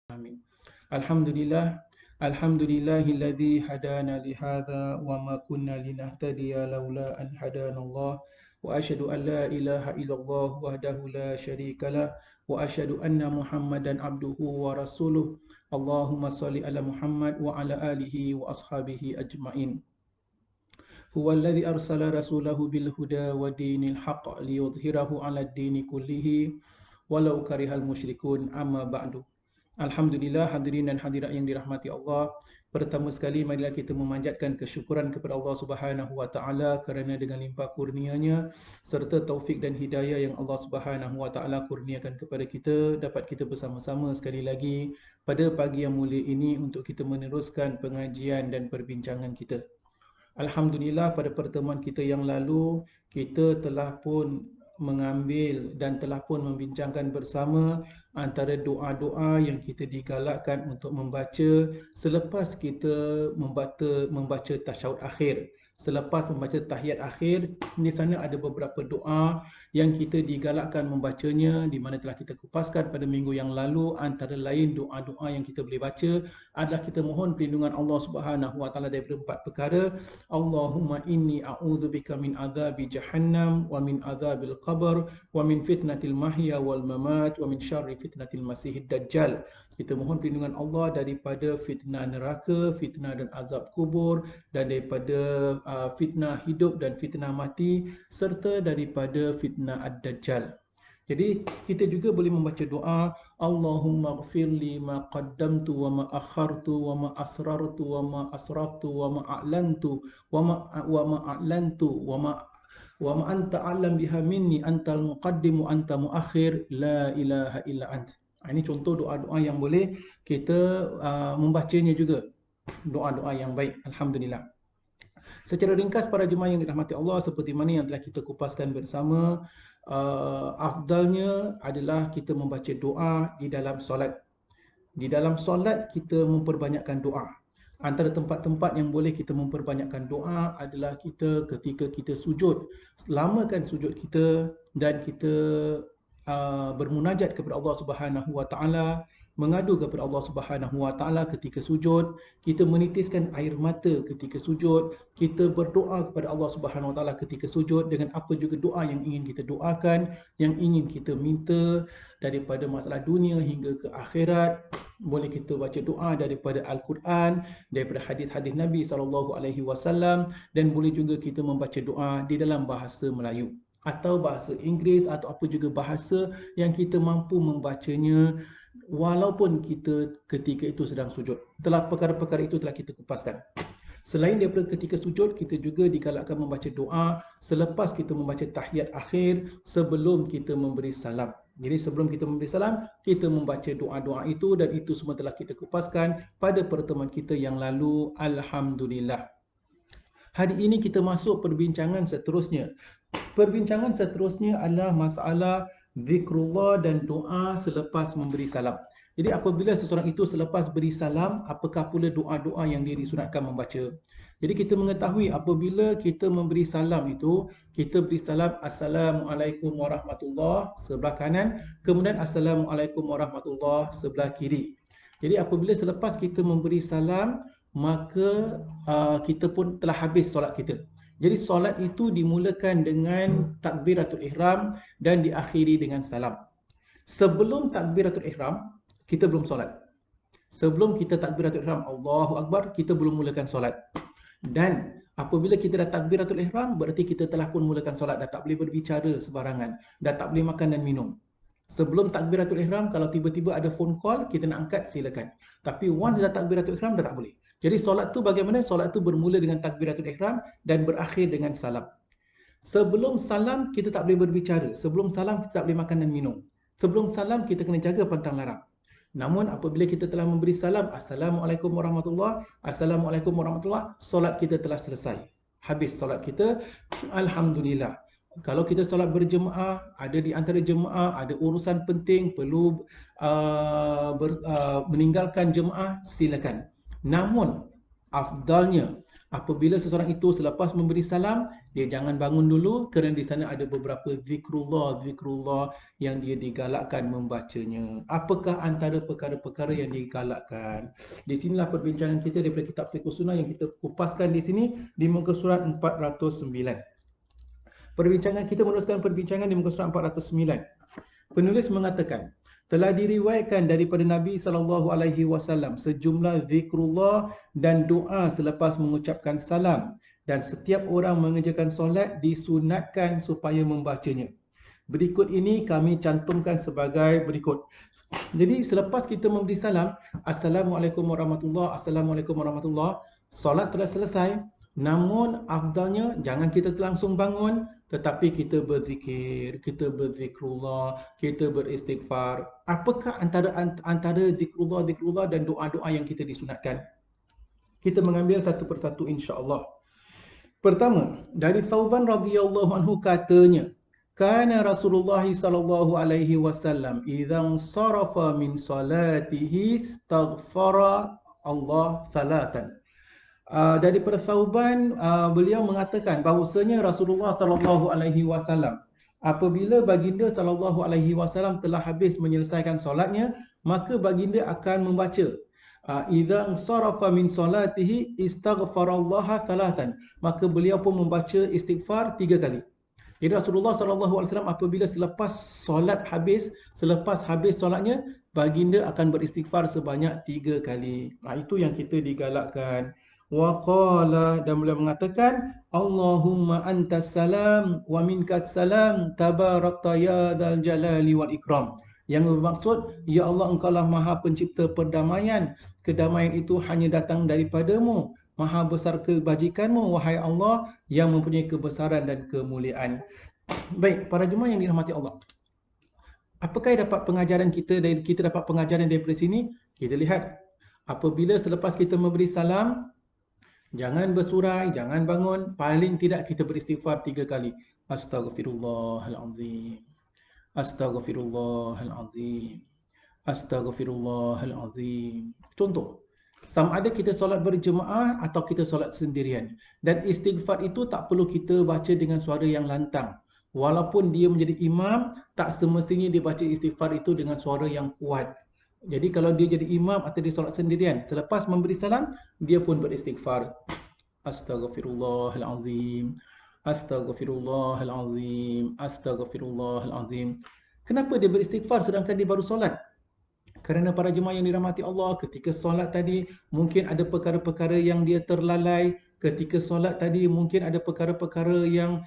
Amin. Alhamdulillah, alhamdulillahilladzi hadana lihadza wa ma kunna linahtadiya laula an hadana Allah wa asyhadu an la ilaha illallah wahdahu la syarikalah wa asyhadu anna Muhammadan abduhu wa rasuluh. Allahumma shalli ala Muhammad wa ala alihi wa ashabihi ajmain. Huwallazi arsala rasulahu bil huda wa dinil haqq liyudhhirahu 'ala ad-dini kullihi walau karihal musyrikun. Amma ba'du. Alhamdulillah, hadirin dan hadirat yang dirahmati Allah. Pertama sekali marilah kita memanjatkan kesyukuran kepada Allah Subhanahu wa taala kerana dengan limpah kurnia-Nya serta taufik dan hidayah yang Allah Subhanahu wa taala kurniakan kepada kita, dapat kita bersama-sama sekali lagi pada pagi yang mulia ini untuk kita meneruskan pengajian dan perbincangan kita. Alhamdulillah, pada pertemuan kita yang lalu kita telah pun mengambil dan telah pun membincangkan bersama antara doa-doa yang kita digalakkan untuk membaca selepas kita membaca tasyahud akhir. Selepas membaca tahiyat akhir, di sana ada beberapa doa yang kita digalakkan membacanya, di mana telah kita kupaskan pada minggu yang lalu. Antara lain doa-doa yang kita boleh baca adalah kita mohon perlindungan Allah Subhanahu wa taala daripada 4 perkara. Allahumma inni a'udzubika min adzabi jahannam wa min adzabil qabr wa min fitnatil mahya wal mamat wa min syarri fitnatil masiihid dajjal. Kita mohon perlindungan Allah daripada fitnah neraka, fitnah dan azab kubur, dan daripada fitnah hidup dan fitnah mati, serta daripada fitnah ad-dajjal. Jadi kita juga boleh membaca doa Allahumma ghfirli ma qaddamtu wa ma akhartu wa ma asrartu wa ma asraftu wa ma a'lantu wa ma a'lantu wa ma anta a'lam biha minni antal muqaddim wa anta muakhir la ilaha illa ant. Ini contoh doa-doa yang boleh kita membacanya juga. Doa-doa yang baik. Alhamdulillah. Secara ringkas para jemaah yang dirahmati Allah, seperti mana yang telah kita kupaskan bersama, afdalnya adalah kita membaca doa di dalam solat. Di dalam solat kita memperbanyakkan doa. Antara tempat-tempat yang boleh kita memperbanyakkan doa adalah kita ketika kita sujud. Lamakan sujud kita dan kita bermunajat kepada Allah Subhanahu wa taala, mengadu kepada Allah Subhanahu wa taala ketika sujud, kita menitiskan air mata ketika sujud, kita berdoa kepada Allah Subhanahu wa taala ketika sujud dengan apa juga doa yang ingin kita doakan, yang ingin kita minta daripada masalah dunia hingga ke akhirat. Boleh kita baca doa daripada Al-Quran, daripada hadis-hadis Nabi SAW, dan boleh juga kita membaca doa di dalam bahasa Melayu atau bahasa Inggeris atau apa juga bahasa yang kita mampu membacanya walaupun kita ketika itu sedang sujud. Perkara-perkara itu telah kita kupaskan. Selain daripada ketika sujud, kita juga digalakkan membaca doa selepas kita membaca tahiyat akhir sebelum kita memberi salam. Jadi sebelum kita memberi salam, kita membaca doa-doa itu, dan itu semua telah kita kupaskan pada pertemuan kita yang lalu. Alhamdulillah. Hari ini kita masuk perbincangan seterusnya. Perbincangan seterusnya adalah masalah zikrullah dan doa selepas memberi salam. Jadi apabila seseorang itu selepas beri salam, apakah pula doa-doa yang disunatkan membaca? Jadi kita mengetahui apabila kita memberi salam itu, kita beri salam Assalamualaikum warahmatullahi sebelah kanan, kemudian Assalamualaikum warahmatullahi sebelah kiri. Jadi apabila selepas kita memberi salam, maka kita pun telah habis solat kita. Jadi solat itu dimulakan dengan takbiratul ihram dan diakhiri dengan salam. Sebelum takbiratul ihram, kita belum solat. Sebelum kita takbiratul ihram, Allahu Akbar, kita belum mulakan solat. Dan apabila kita dah takbiratul ihram, berarti kita telah pun mulakan solat. Dah tak boleh berbicara sebarangan. Dah tak boleh makan dan minum. Sebelum takbiratul ihram, kalau tiba-tiba ada phone call, kita nak angkat, silakan. Tapi once dah takbiratul ihram, dah tak boleh. Jadi solat tu bagaimana? Solat tu bermula dengan takbiratul ihram dan berakhir dengan salam. Sebelum salam kita tak boleh berbicara. Sebelum salam kita tak boleh makan dan minum. Sebelum salam kita kena jaga pantang larang. Namun apabila kita telah memberi salam, Assalamualaikum warahmatullahi, Assalamualaikum warahmatullahi, solat kita telah selesai. Habis solat kita, Alhamdulillah. Kalau kita solat berjemaah, ada di antara jemaah ada urusan penting, perlu meninggalkan jemaah, silakan. Namun afdalnya Apabila seseorang itu selepas memberi salam, dia jangan bangun dulu kerana di sana ada beberapa zikrullah yang dia digalakkan membacanya. Apakah antara perkara-perkara yang digalakkan? Di sinilah perbincangan kita daripada kitab Fiqh Sunnah yang kita kupaskan di sini di muka surat 409. Perbincangan kita meneruskan perbincangan di muka surat 409. Penulis mengatakan, telah diriwayatkan daripada Nabi SAW sejumlah zikrullah dan doa selepas mengucapkan salam, dan setiap orang mengerjakan solat disunatkan supaya membacanya. Berikut ini kami cantumkan sebagai berikut. Jadi selepas kita memberi salam, Assalamualaikum warahmatullahi, Assalamualaikum warahmatullahi, solat telah selesai. Namun afdalnya jangan kita langsung bangun, tetapi kita berzikir, kita berzikrullah, kita beristighfar. Apakah antara zikrullah dan doa-doa yang kita disunatkan? Kita mengambil satu persatu insya-Allah. Pertama, dari Thauban radhiyallahu anhu katanya, kana Rasulullah sallallahu alaihi wasallam idza sarafa min salatihi istaghfara Allah salatan. Daripada Thauban, beliau mengatakan bahawasanya Rasulullah sallallahu alaihi wasallam apabila baginda sallallahu alaihi wasallam telah habis menyelesaikan solatnya, maka baginda akan membaca idza sarafa min salatihi istaghfarallaha thalathan, maka beliau pun membaca istighfar 3 kali. Jadi Rasulullah sallallahu alaihi wasallam apabila selepas solat habis, selepas habis solatnya, baginda akan beristighfar sebanyak 3 kali. Itu yang kita digalakkan. Wa qala, dan beliau mengatakan, Allahumma antas salam wa minkas salam tabarakta ya dzal jalali wal ikram. Yang bermaksud, ya Allah, engkaulah maha pencipta perdamaian, kedamaian itu hanya datang daripadamu, maha besar kebajikanmu wahai Allah yang mempunyai kebesaran dan kemuliaan. Baik, para jemaah yang dirahmati Allah, apakah dapat pengajaran kita dapat pengajaran daripada sini? Kita lihat, apabila selepas kita memberi salam, jangan bersurai, jangan bangun, paling tidak kita beristighfar 3 kali. Astaghfirullahalazim, Astaghfirullahalazim, Astaghfirullahalazim. Contoh, sama ada kita solat berjemaah atau kita solat sendirian. Dan istighfar itu tak perlu kita baca dengan suara yang lantang. Walaupun dia menjadi imam, tak semestinya dia baca istighfar itu dengan suara yang kuat. Jadi kalau dia jadi imam atau dia solat sendirian, selepas memberi salam, dia pun beristighfar. Astaghfirullahalazim, Astaghfirullahalazim, Astaghfirullahalazim. Kenapa dia beristighfar sedangkan dia baru solat? Kerana para jemaah yang dirahmati Allah, ketika solat tadi mungkin ada perkara-perkara yang dia terlalai. Ketika solat tadi mungkin ada perkara-perkara yang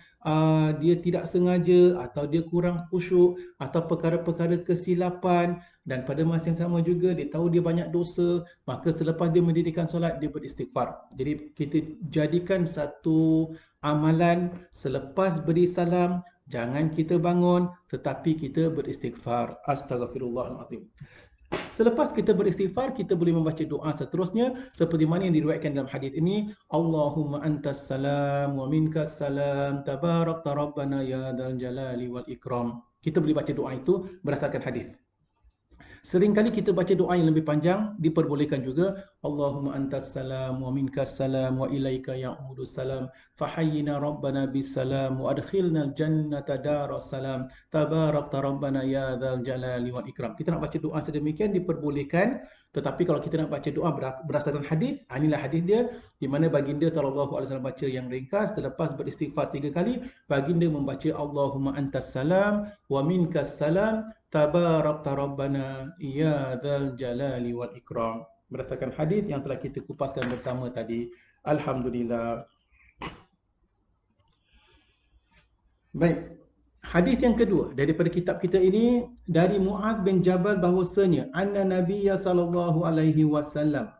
dia tidak sengaja, atau dia kurang khusyuk, atau perkara-perkara kesilapan. Dan pada masa yang sama juga dia tahu dia banyak dosa, maka selepas dia mendirikan solat, dia beristighfar. Jadi kita jadikan satu amalan, selepas beri salam, jangan kita bangun, tetapi kita beristighfar. Astaghfirullahalazim. Selepas kita beristighfar, kita boleh membaca doa seterusnya seperti mana yang diriwayatkan dalam hadis ini, Allahumma antas salam wa minkas salam tabarakta rabbana ya dzal jalali wal ikram. Kita boleh baca doa itu berdasarkan hadis. Seringkali kita baca doa yang lebih panjang, diperbolehkan juga. Allahumma antas salam wa minkas salam wa ilaika ya'udus salam fahayyina rabbana bis salam wa adkhilna al-jannata daras salam tabarakta rabbana ya dzal jalali wal ikram. Kita nak baca doa sedemikian diperbolehkan, tetapi kalau kita nak baca doa berdasarkan hadis, inilah hadis dia di mana baginda SAW baca yang ringkas. Selepas beristighfar 3 kali, baginda membaca Allahumma antas salam wa minkas salam tabarakta rabbana ya dzal jalali wal ikram. Berdasarkan hadis yang telah kita kupaskan bersama tadi. Alhamdulillah. Baik. Hadis yang kedua daripada kitab kita ini dari Mu'adz bin Jabal bahwasanya anna Nabiyya sallallahu alaihi wasallam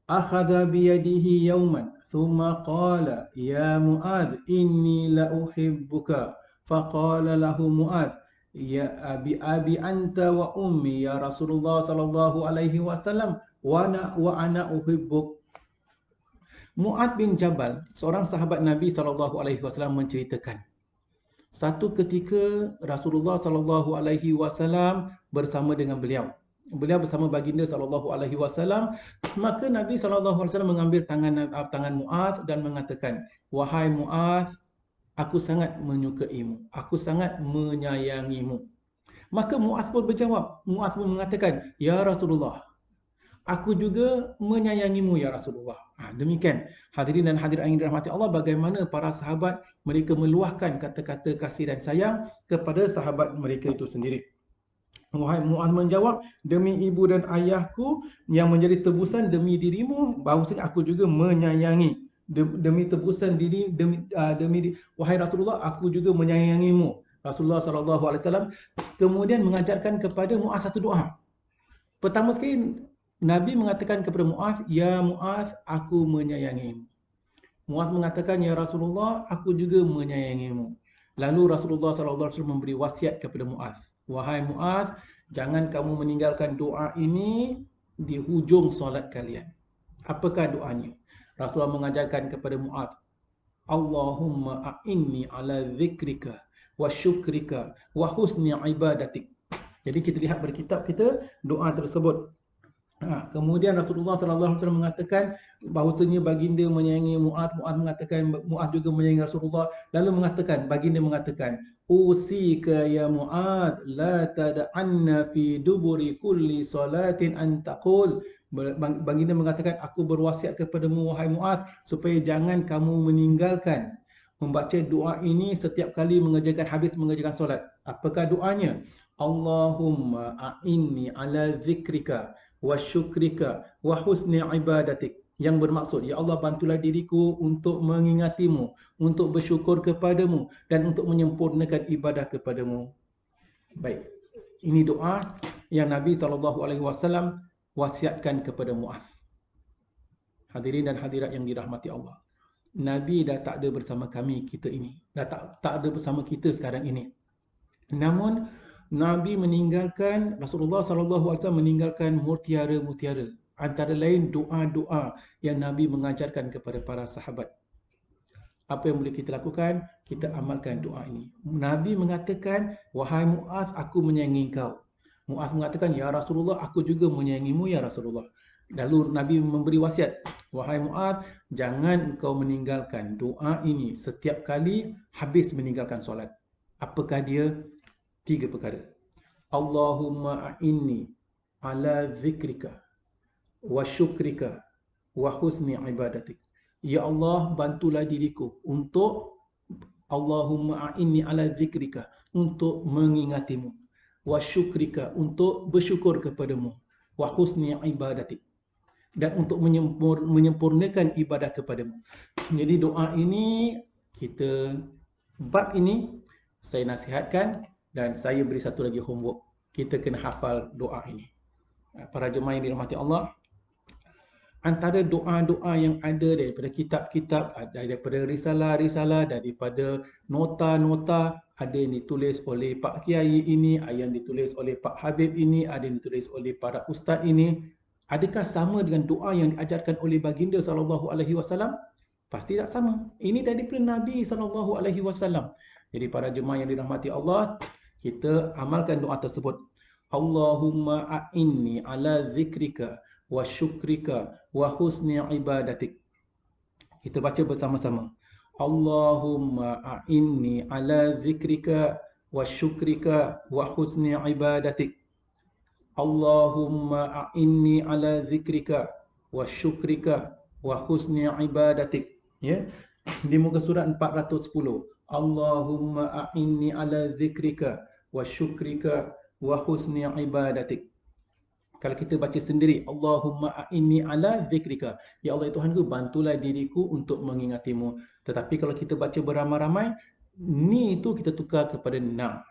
akhadha bi yadihi yawman thumma qala ya Mu'adz inni la uhibbuka faqala lahu Mu'adz ya abi anta wa ummi ya Rasulullah sallallahu alaihi wasallam wa ana uhibbuk. Mu'adz bin Jabal, seorang sahabat Nabi sallallahu alaihi wasallam menceritakan, satu ketika Rasulullah sallallahu alaihi wasallam bersama dengan beliau. beliau bersama baginda sallallahu alaihi wasallam, maka Nabi sallallahu alaihi wasallam mengambil tangan Muaz dan mengatakan, "Wahai Muaz, aku sangat menyukaimu, aku sangat menyayangimu." Maka Muaz pun berjawab, Muaz pun mengatakan, "Ya Rasulullah, aku juga menyayangimu ya Rasulullah." Demikian hadirin dan hadirat yang dirahmati Allah, bagaimana para sahabat mereka meluahkan kata-kata kasih dan sayang kepada sahabat mereka itu sendiri. Muaz menjawab, "Demi ibu dan ayahku yang menjadi tebusan demi dirimu, bahawasanya aku juga menyayangi. Demi tebusan diri, wahai Rasulullah, aku juga menyayangimu." Rasulullah SAW kemudian mengajarkan kepada Muaz satu doa. Pertama sekali, Nabi mengatakan kepada Muaz, "Ya Muaz, aku menyayangimu." Muaz mengatakan, "Ya Rasulullah, aku juga menyayangimu." Lalu Rasulullah SAW memberi wasiat kepada Muaz, "Wahai Muaz, jangan kamu meninggalkan doa ini di hujung solat kalian." Apakah doanya? Rasulullah mengajarkan kepada Muaz, "Allahumma a'inni ala zikrika wa syukrika wa husni ibadatik." Jadi kita lihat pada kitab kita doa tersebut. Kemudian Rasulullah SAW mengatakan bahawasanya baginda menyayangi Muaz. Muaz mengatakan Muaz juga menyayangi Rasulullah. Lalu baginda mengatakan, "Usika ya Muaz, la tad'anna fi duburi kulli salatin an taqul." Baginda mengatakan, "Aku berwasiat kepadamu wahai Muaz, supaya jangan kamu meninggalkan membaca doa ini setiap kali habis mengerjakan solat." Apakah doanya? "Allahumma a'inni ala zikrika wa syukrika wa husni ibadatik." Yang bermaksud, "Ya Allah, bantulah diriku untuk mengingatimu, untuk bersyukur kepadamu, dan untuk menyempurnakan ibadah kepadamu." Baik, ini doa yang Nabi SAW wasiatkan kepada Muaz. Hadirin dan hadirat yang dirahmati Allah, Nabi dah tak ada bersama kita ini, dah tak ada bersama kita sekarang ini. Namun Nabi meninggalkan, Rasulullah SAW meninggalkan mutiara-mutiara. Antara lain doa-doa yang Nabi mengajarkan kepada para sahabat. Apa yang boleh kita lakukan? Kita amalkan doa ini. Nabi mengatakan, "Wahai Muaz, aku menyayangi engkau." Muaz mengatakan, "Ya Rasulullah, aku juga menyayangimu ya Rasulullah." Lalu Nabi memberi wasiat, "Wahai Muaz, jangan engkau meninggalkan doa ini setiap kali habis meninggalkan solat." Apakah dia? 3 perkara. Allahumma a'inni ala zikrika wa syukrika wa husni ibadatik. Ya Allah, bantulah diriku untuk, Allahumma a'inni ala zikrika, untuk mengingatimu, wa syukrika, untuk bersyukur kepadamu, wa husni ibadatik, dan untuk menyempurnakan ibadah kepadamu. Jadi doa ini, bab ini saya nasihatkan. Dan saya beri satu lagi homework. Kita kena hafal doa ini. Para jemaah yang dirahmati Allah, antara doa-doa yang ada daripada kitab-kitab, daripada risalah-risalah, daripada nota-nota, ada yang ditulis oleh Pak Kiai ini, ada yang ditulis oleh Pak Habib ini, ada yang ditulis oleh para ustaz ini. Adakah sama dengan doa yang diajarkan oleh baginda SAW? Pasti tak sama. Ini daripada Nabi SAW. Jadi para jemaah yang dirahmati Allah, kita amalkan doa tersebut. Allahumma a'inni ala zikrika wa syukrika wa husni ibadatik. Kita baca bersama-sama. Allahumma a'inni ala zikrika wa syukrika wa husni ibadatik. Allahumma a'inni ala zikrika wa syukrika wa husni ibadatik. Ya. Di muka surat 410. Allahumma a'inni ala zikrika wa syukrika wa husni ibadatik. Kalau kita baca sendiri, Allahumma a'inni ala zikrika, ya Allah Tuhanku, bantulah diriku untuk mengingatimu. Tetapi kalau kita baca beramai-ramai, ni itu kita tukar kepada na.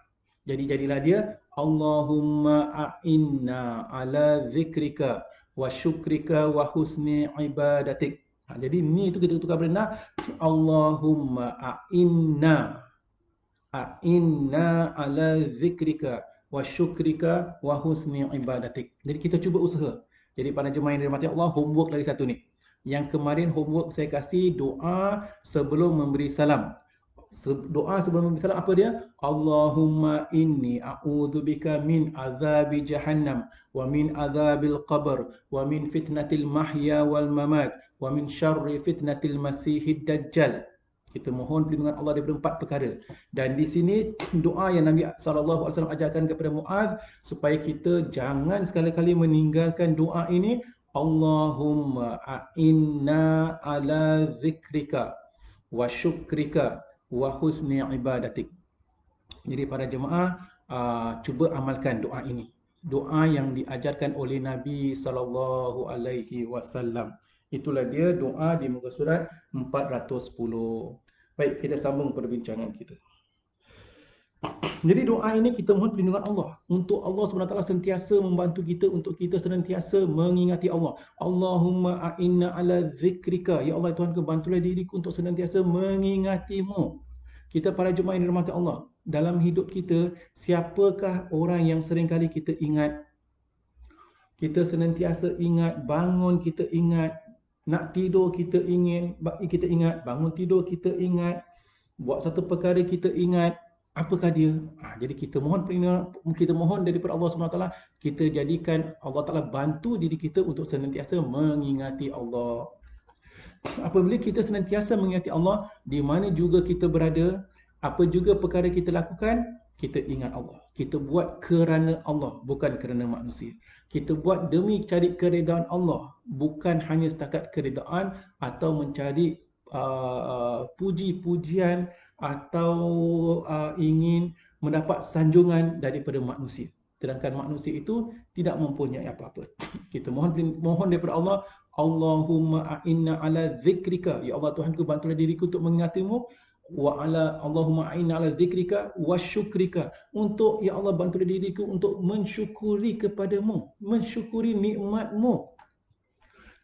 Jadi jadilah dia Allahumma a'inna ala zikrika wa syukrika wa husni ibadatik. Jadi ni itu kita tukar kepada na. Allahumma a'inna ala zikrika wa syukrika wa husni ibadatik. Jadi kita cuba usaha. Jadi para jemaah yang dirahmati Allah, homework lagi satu ni. Yang kemarin homework saya kasih doa sebelum memberi salam. Doa sebelum bersalam apa dia? Allahumma inni a'udzubika min azabi jahannam wa min azabil qabr wa min fitnatil mahya wal mamat wa min syarri fitnatil masihid dajjal. Kita mohon perlindungan Allah daripada 4 perkara. Dan di sini doa yang Nabi SAW ajarkan kepada Muaz supaya kita jangan sekali-kali meninggalkan doa ini. Allahumma a'inna ala zikrika wa syukrika wa husni ibadatik. Jadi para jemaah, cuba amalkan doa ini. Doa yang diajarkan oleh Nabi SAW. Itulah dia doa di muka surat 410. Baik, kita sambung perbincangan kita. Jadi doa ini kita mohon perlindungan Allah. Untuk Allah SWT sentiasa membantu kita, untuk kita senantiasa mengingati Allah. Allahumma a'inna ala zikrika. Ya Allah Tuhan, bantulah diriku untuk senantiasa mengingatimu. Kita para jemaah yang dirahmati Allah, dalam hidup kita, siapakah orang yang sering kali kita ingat? Kita senantiasa ingat, bangun kita ingat, nak tidur kita ingat, bangun tidur kita ingat, buat satu perkara kita ingat. Apakah dia? Jadi kita mohon daripada Allah SWT, kita jadikan Allah Ta'ala bantu diri kita untuk senantiasa mengingati Allah. Apabila kita senantiasa mengingati Allah, di mana juga kita berada, apa juga perkara kita lakukan, kita ingat Allah. Kita buat kerana Allah, bukan kerana manusia. Kita buat demi cari keredaan Allah, bukan hanya setakat keredaan atau mencari puji-pujian atau ingin mendapat sanjungan daripada manusia. Sedangkan manusia itu tidak mempunyai apa-apa. Kita mohon daripada Allah, Allahumma a'inna ala zikrika. Ya Allah Tuhanku, bantulah diriku untuk mengingatimu. Allahumma a'inna ala zikrika wa syukrika. Untuk ya Allah, bantulah diriku untuk mensyukuri kepadamu, mensyukuri nikmatmu.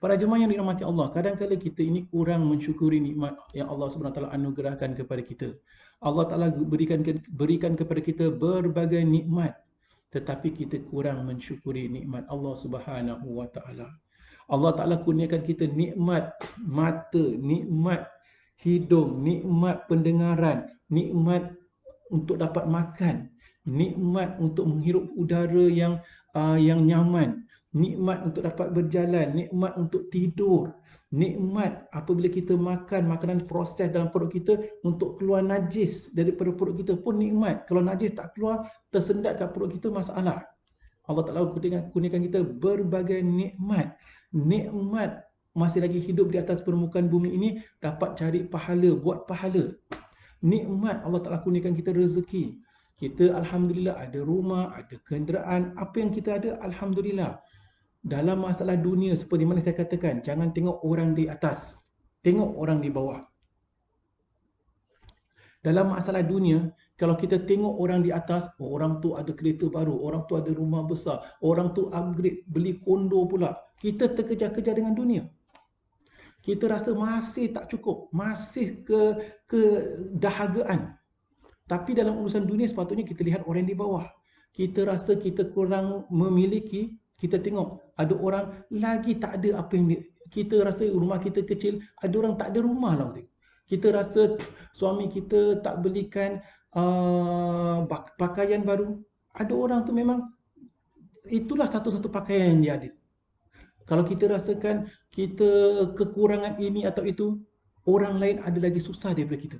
Para jemaah yang dirahmati Allah, kadang-kadang kita ini kurang mensyukuri nikmat yang Allah SWT anugerahkan kepada kita. Allah Ta'ala berikan kepada kita berbagai nikmat, tetapi kita kurang mensyukuri nikmat Allah Subhanahu wa Ta'ala. Allah Ta'ala kurniakan kita nikmat mata, nikmat hidung, nikmat pendengaran, nikmat untuk dapat makan, nikmat untuk menghirup udara yang nyaman, nikmat untuk dapat berjalan, nikmat untuk tidur, nikmat apabila kita makan makanan proses dalam perut kita untuk keluar najis daripada perut kita pun nikmat. Kalau najis tak keluar, tersendat kat perut kita, masalah. Allah Ta'ala kurniakan kita berbagai nikmat. Nikmat masih lagi hidup di atas permukaan bumi ini, dapat cari pahala, buat pahala. Nikmat Allah Ta'ala kurniakan kita rezeki. Kita Alhamdulillah ada rumah, ada kenderaan, apa yang kita ada Alhamdulillah. Dalam masalah dunia, seperti mana saya katakan, jangan tengok orang di atas, tengok orang di bawah. Dalam masalah dunia, kalau kita tengok orang di atas, orang tu ada kereta baru, orang tu ada rumah besar, orang tu upgrade, beli kondo pula. Kita terkejar-kejar dengan dunia. Kita rasa masih tak cukup, masih kedahagaan. Tapi dalam urusan dunia, sepatutnya kita lihat orang di bawah. Kita rasa kita kurang memiliki, kita tengok ada orang lagi tak ada apa yang kita rasa rumah kita kecil, ada orang tak ada rumah lah. Kita rasa suami kita tak belikan pakaian baru, ada orang tu memang itulah satu-satu pakaian yang dia ada. Kalau kita rasakan kita kekurangan ini atau itu, orang lain ada lagi susah daripada kita.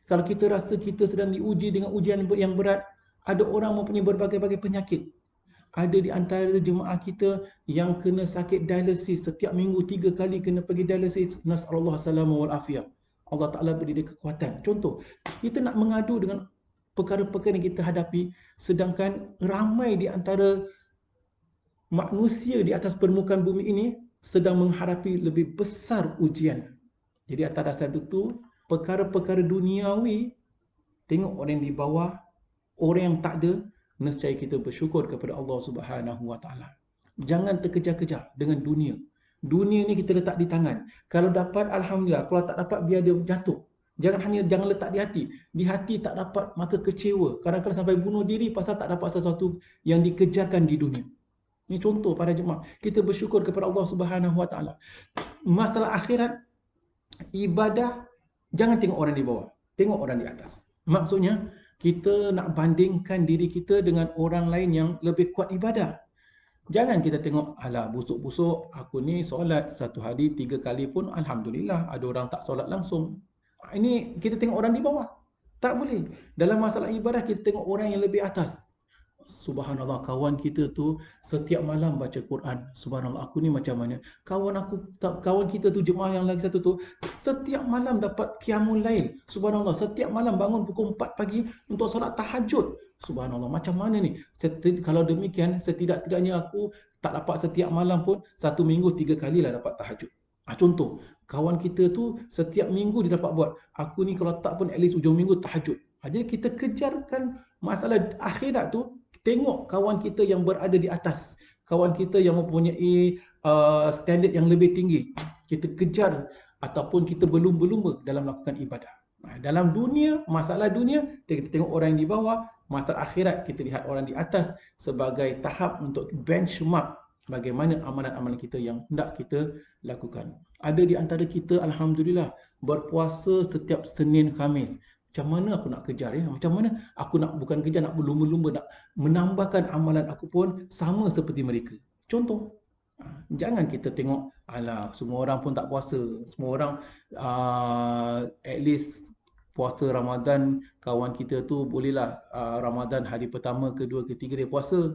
Kalau kita rasa kita sedang diuji dengan ujian yang berat, ada orang mempunyai berbagai-bagai penyakit. Ada di antara jemaah kita yang kena sakit dialisis, setiap minggu 3 kali kena pergi dialisis. Nas'alullah salamu wal afiyah. Allah Ta'ala beri dia kekuatan. Contoh, kita nak mengadu dengan perkara-perkara yang kita hadapi, sedangkan ramai di antara manusia di atas permukaan bumi ini sedang menghadapi lebih besar ujian. Jadi atas dasar itu, perkara-perkara duniawi, tengok orang di bawah, orang yang tak ada, nescaya kita bersyukur kepada Allah Subhanahu wa Ta'ala. Jangan terkejar-kejar dengan dunia. Dunia ni kita letak di tangan. Kalau dapat, Alhamdulillah. Kalau tak dapat, biar dia jatuh. Jangan letak di hati. Di hati tak dapat, maka kecewa. Kadang-kadang sampai bunuh diri pasal tak dapat sesuatu yang dikejarkan di dunia. Ini contoh para jemaah. Kita bersyukur kepada Allah Subhanahu wa Ta'ala. Masalah akhirat, ibadah, jangan tengok orang di bawah. tengok orang di atas. Maksudnya, kita nak bandingkan diri kita dengan orang lain yang lebih kuat ibadah. Jangan kita tengok, alah busuk-busuk, aku ni solat satu hari 3 kali pun Alhamdulillah, ada orang tak solat langsung. Ini kita tengok orang di bawah. Tak boleh. Dalam masalah ibadah, kita tengok orang yang lebih atas. Subhanallah, kawan kita tu setiap malam baca Quran. Subhanallah, aku ni macam mana? Kawan kita tu, jemaah yang lagi satu tu, setiap malam dapat qiyamul lail. Subhanallah, setiap malam bangun pukul 4 pagi untuk solat tahajud. Subhanallah, macam mana ni? Kalau demikian, setidak-tidaknya aku tak dapat setiap malam pun, 1 minggu 3 kali lah dapat tahajud. Contoh, kawan kita tu setiap minggu dia dapat buat. Aku ni kalau tak pun at least ujung minggu tahajud. Jadi kita kejarkan masalah akhirat tu. Tengok kawan kita yang berada di atas, kawan kita yang mempunyai standard yang lebih tinggi. Kita kejar ataupun kita berlumba-lumba dalam melakukan ibadah. Dalam dunia, masalah dunia, kita tengok orang yang di bawah. Masalah akhirat, kita lihat orang di atas sebagai tahap untuk benchmark bagaimana amalan-amalan kita yang hendak kita lakukan. Ada di antara kita, Alhamdulillah, berpuasa setiap Senin Khamis. Macam mana aku nak kejar ya? Macam mana aku nak, bukan kejar, nak berlumba-lumba, nak menambahkan amalan aku pun sama seperti mereka. Contoh, jangan kita tengok, alah semua orang pun tak puasa. Semua orang at least puasa Ramadan, kawan kita tu bolehlah Ramadan hari pertama, kedua, ketiga dia puasa.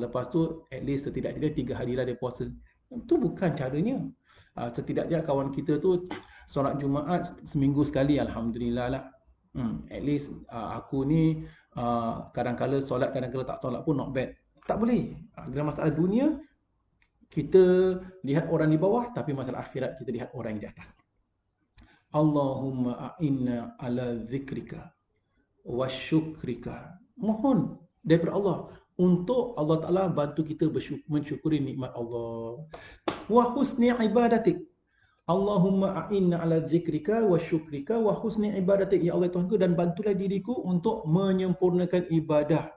Lepas tu at least setidak-tidaknya 3 hari lah dia puasa. Itu bukan caranya. Setidaknya kawan kita tu solat Jumaat seminggu sekali, Alhamdulillah lah. At least aku ni kadang-kala solat, kadang-kala tak solat pun not bad. Tak boleh. Dalam masalah dunia, kita lihat orang di bawah, tapi masalah akhirat kita lihat orang yang di atas. Allahumma a'inna ala zikrika wa syukrika. Mohon daripada Allah untuk Allah Ta'ala bantu kita mensyukuri nikmat Allah. Wa husni ibadatik. Allahumma a'inna ala zikrika wa syukrika wa husni ibadatik. Ya Allah Tuhanku, dan bantulah diriku untuk menyempurnakan ibadah,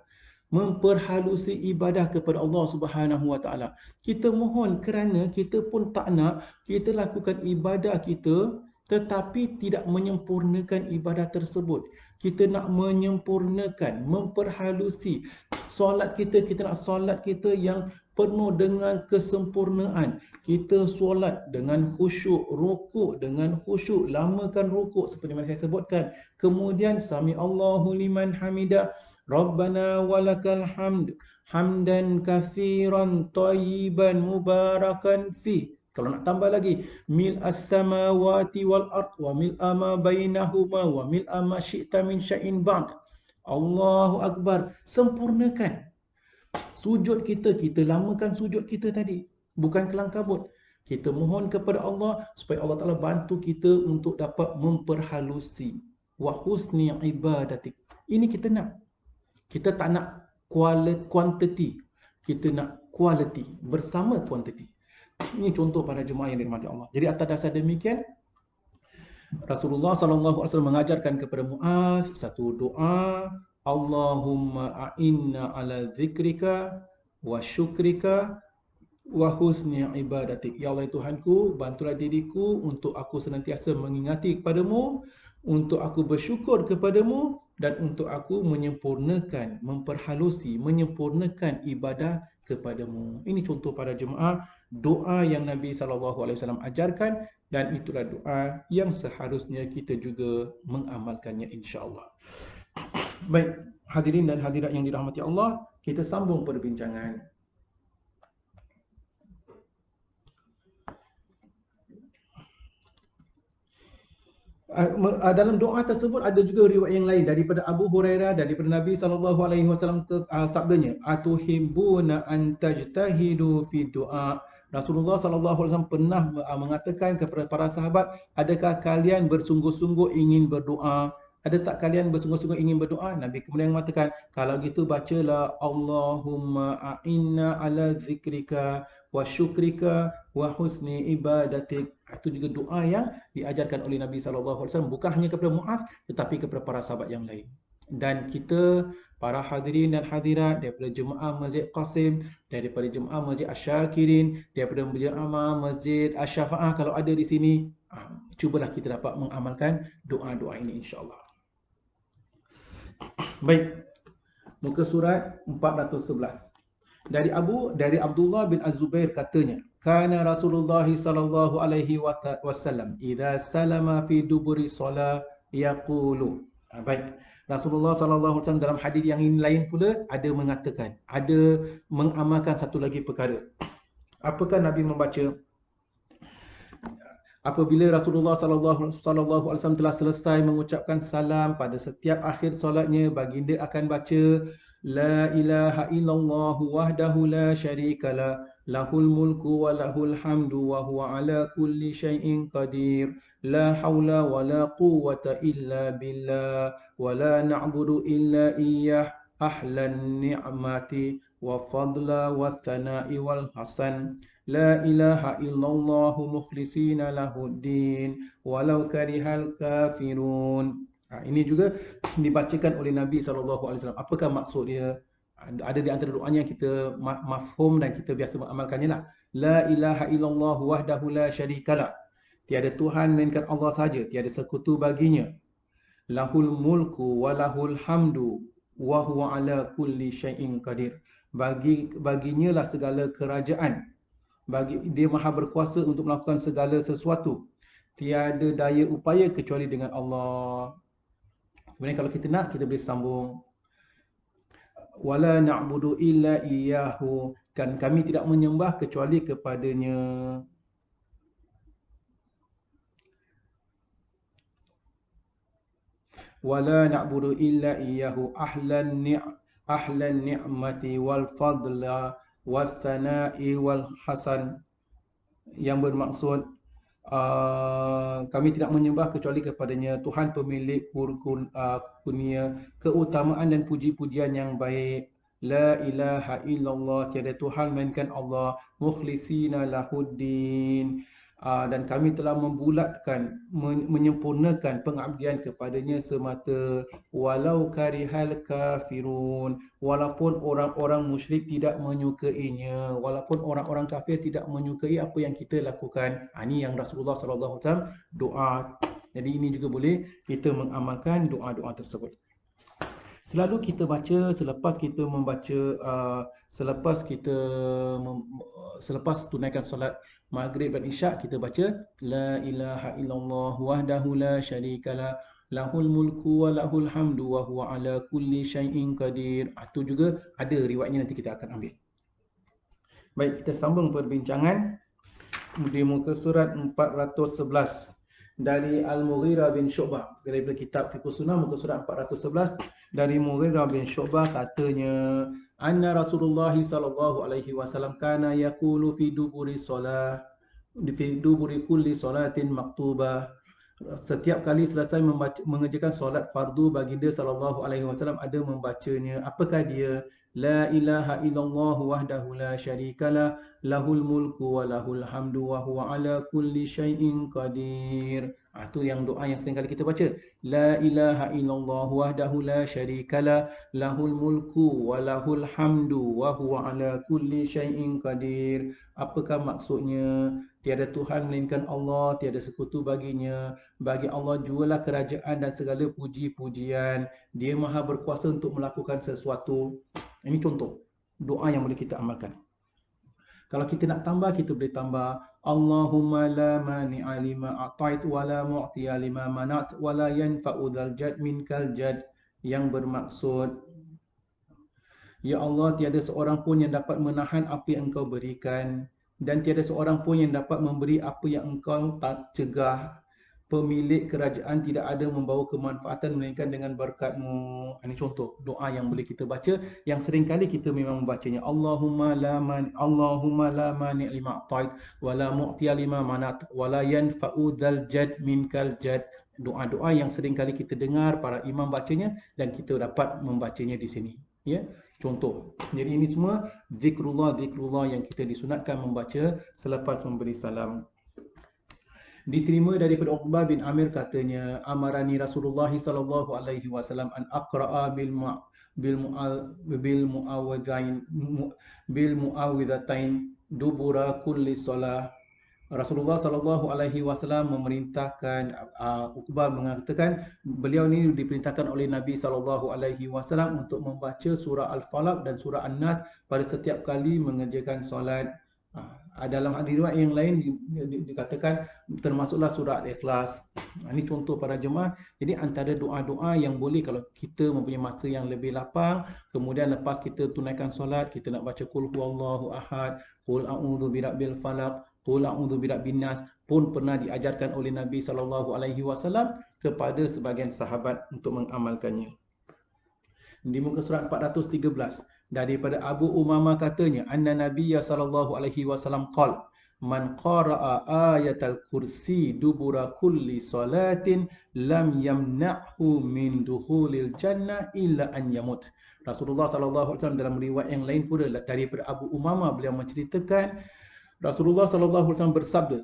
memperhalusi ibadah kepada Allah Subhanahu wa taala. Kita mohon kerana kita pun tak nak kita lakukan ibadah kita tetapi tidak menyempurnakan ibadah tersebut. Kita nak menyempurnakan, memperhalusi solat kita. Kita nak solat kita yang penuh dengan kesempurnaan. Kita solat dengan khusyuk, rukuk dengan khusyuk, lamakan rukuk seperti yang saya sebutkan. Kemudian sami Allahu liman hamidah, Rabbana walakal hamd, hamdan kathiran tayyiban mubarakan fi. Kalau nak tambah lagi, mil as-samawati wal ard wa mil'a ma bainahuma wa mil'a ma syi'ta min syai'in ba'd. Allahu akbar. Sempurnakan sujud kita. Kita lamakan sujud kita tadi, bukan kelang kabut. Kita mohon kepada Allah supaya Allah Ta'ala bantu kita untuk dapat memperhalusi wa husni ibadatik. Ini kita nak. Kita tak nak quantity, kita nak quality bersama quantity. Ini contoh para jemaah yang dirahmati Allah. Jadi atas dasar demikian, Rasulullah SAW mengajarkan kepada Muaz satu doa, Allahumma a'inna ala zikrika wa syukrika wa husni ibadatik. Ya Allah Tuhanku, bantulah diriku untuk aku senantiasa mengingati kepadamu, untuk aku bersyukur kepadamu, dan untuk aku menyempurnakan, memperhalusi, menyempurnakan ibadah kepadamu. Ini contoh para jemaah doa yang Nabi SAW ajarkan, dan itulah doa yang seharusnya kita juga mengamalkannya, insya-Allah. Baik, hadirin dan hadirat yang dirahmati Allah, kita sambung perbincangan. Dalam doa tersebut ada juga riwayat yang lain daripada Abu Hurairah, daripada Nabi SAW sabdanya, atuhibbuna an tajtahidu fi du'a. Rasulullah SAW pernah mengatakan kepada para sahabat, adakah kalian bersungguh-sungguh ingin berdoa? Ada tak kalian bersungguh-sungguh ingin berdoa? Nabi kemudian mengatakan, kalau gitu bacalah Allahumma a'inna ala zikrika wa syukrika wa husni ibadatik. Itu juga doa yang diajarkan oleh Nabi SAW, bukan hanya kepada Muaz tetapi kepada para sahabat yang lain. Dan kita, para hadirin dan hadirat daripada jemaah Masjid Qasim, daripada jemaah Masjid Asyakirin, daripada jemaah Masjid Asyafa'ah, kalau ada di sini, cubalah kita dapat mengamalkan doa-doa ini, insya-Allah. Baik, muka surat 411. Dari Abdullah bin Az-Zubair katanya, kana Rasulullah sallallahu alaihi wasallam idza salama fi duburi solah yaqulu. Baik. Rasulullah sallallahu alaihi wasallam dalam hadis yang lain pula ada mengatakan, ada mengamalkan satu lagi perkara. Apakah Nabi membaca? Apabila Rasulullah sallallahu alaihi wasallam telah selesai mengucapkan salam pada setiap akhir solatnya, baginda akan baca la ilaha illallah wahdahu la syarikalah lahul mulku wa lahul hamdu wa huwa ala kulli syai'in qadir la haula wa la quwwata illa billah wa la na'budu illa iyyah ahlan ni'mati wa fadla wa thana'i wal hasan La ilaha illallah mukhlisina lahuddin walau karihal kafirun. Ini juga dibacakan oleh Nabi SAW. Apakah maksud dia? Ada di antara doanya yang kita mafhum dan kita biasa mengamalkannya lah. La ilaha illallah wahdahu la syarikalah. Tiada Tuhan melainkan Allah saja, tiada sekutu baginya. Lahul mulku wa lahul hamdu wa huwa ala kulli syai'in qadir. Baginya lah segala kerajaan. Dia maha berkuasa untuk melakukan segala sesuatu. Tiada daya upaya kecuali dengan Allah. Kemudian kalau kita nak, kita boleh sambung. Wala na'budu illa iyyahu. Dan kami tidak menyembah kecuali kepadanya. Wala na'budu illa iyyahu ahlan ni'mati wal fadla wathana'i wal hasan, yang bermaksud kami tidak menyembah kecuali kepadanya, Tuhan pemilik kurnia, keutamaan dan puji-pujian yang baik. La ilaha illallah, tiada Tuhan melainkan Allah, mukhlisina lahuddin, dan kami telah membulatkan, menyempurnakan pengabdian kepadanya semata, walau karihal kafirun, walaupun orang-orang musyrik tidak menyukainya, walaupun orang-orang kafir tidak menyukai apa yang kita lakukan. Ini yang Rasulullah SAW doa. Jadi ini juga boleh kita mengamalkan doa-doa tersebut. Selalu kita baca selepas kita membaca, selepas tunaikan solat maghrib dan isyak, kita baca la ilaha illallah wahdahu la syarikalah lahul mulku wa lahul hamdu wa huwa ala kulli syai'in qadir. Itu juga ada riwayatnya, nanti kita akan ambil. Baik, kita sambung perbincangan di muka surat 411 dari Al-Mughirah bin Syu'bah, dari kitab Fiqh Sunnah muka surat 411. Dari Mughirah bin Syu'bah katanya, anna Rasulullah sallallahu alaihi wasallam kana yaqulu fi duburi kulli salatin maktubah. Setiap kali selesai mengerjakan solat fardu, baginda sallallahu alaihi wasallam ada membacanya. Apakah dia? La ilaha illallah wahdahu la syarikalah lahul mulku wa lahul hamdu wa huwa ala kulli syai'in qadir. Itu yang doa yang sering kali kita baca. La ilaha illallah wahdahu la syarikalah lahul mulku wa lahul hamdu wa huwa ala kulli syai'in qadir. Apakah maksudnya? Tiada Tuhan melainkan Allah, tiada sekutu baginya. Bagi Allah jualah kerajaan dan segala puji-pujian. Dia maha berkuasa untuk melakukan sesuatu. Ini contoh doa yang boleh kita amalkan. Kalau kita nak tambah, kita boleh tambah Allahumma la mani'a lima a'tait wa la mu'tiya lima manat wa la yanfa'u dzal jad minkal jad, yang bermaksud, ya Allah, tiada seorang pun yang dapat menahan apa yang Engkau berikan, dan tiada seorang pun yang dapat memberi apa yang Engkau tak cegah. Pemilik kerajaan tidak ada membawa kemanfaatan melainkan dengan berkat-Mu. Ini contoh doa yang boleh kita baca, yang sering kali kita memang membacanya. Allahumma la mani' lima a'tait wa la mu'tiya lima manat wa la yanfa'u dzal jad minkal jad. Doa-doa yang sering kali kita dengar para imam bacanya dan kita dapat membacanya di sini. Ya, contoh. Jadi ini semua zikrullah yang kita disunatkan membaca selepas memberi salam. Diterima daripada Uqbah bin Amir katanya, amarani Rasulullah sallallahu alaihi wasallam an aqra'a bil muawwidhatain dubura kulli salah Rasulullah sallallahu alaihi wasallam memerintahkan Uqbah mengatakan beliau ni diperintahkan oleh Nabi sallallahu alaihi wasallam untuk membaca surah Al-Falaq dan surah An-Nas pada setiap kali mengerjakan solat. Dalam hadis riwayat yang lain dikatakan termasuklah surah Al-Ikhlas. Ini contoh para jemaah. Jadi antara doa-doa yang boleh kalau kita mempunyai masa yang lebih lapang, kemudian lepas kita tunaikan solat, kita nak baca qul huwallahu ahad, qul a'udzu birabbil falaq, qul a'udzu birabbin nas pun pernah diajarkan oleh Nabi sallallahu alaihi wasallam kepada sebahagian sahabat untuk mengamalkannya. Di muka surat 413 daripada Abu Umamah katanya anna Nabiyya sallallahu alaihi wasallam qala man qara'a ayatal kursi dubura kulli salatin lam yamna'hu min dukhulil jannah illa an yamut. Rasulullah sallallahu alaihi wasallam dalam riwayat yang lain pula daripada Abu Umamah beliau menceritakan Rasulullah sallallahu alaihi wasallam bersabda,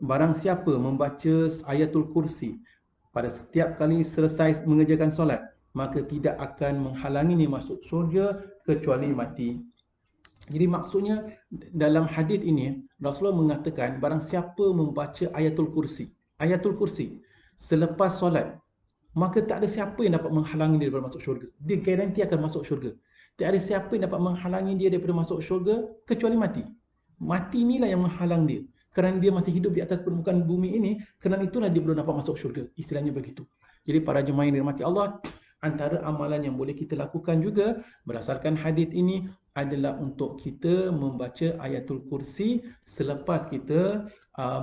barang siapa membaca ayatul kursi pada setiap kali selesai mengerjakan solat, maka tidak akan menghalanginya masuk syurga kecuali mati. Jadi maksudnya dalam hadis ini Rasulullah mengatakan barang siapa membaca ayatul kursi selepas solat, maka tak ada siapa yang dapat menghalangi dia daripada masuk syurga. Dia garanti akan masuk syurga. Tak ada siapa yang dapat menghalangi dia daripada masuk syurga kecuali mati. Mati inilah yang menghalang dia. Kerana dia masih hidup di atas permukaan bumi ini, kerana itulah dia belum dapat masuk syurga. Istilahnya begitu. Jadi para jemaah yang dirahmati Allah, antara amalan yang boleh kita lakukan juga berdasarkan hadis ini adalah untuk kita membaca ayatul kursi selepas kita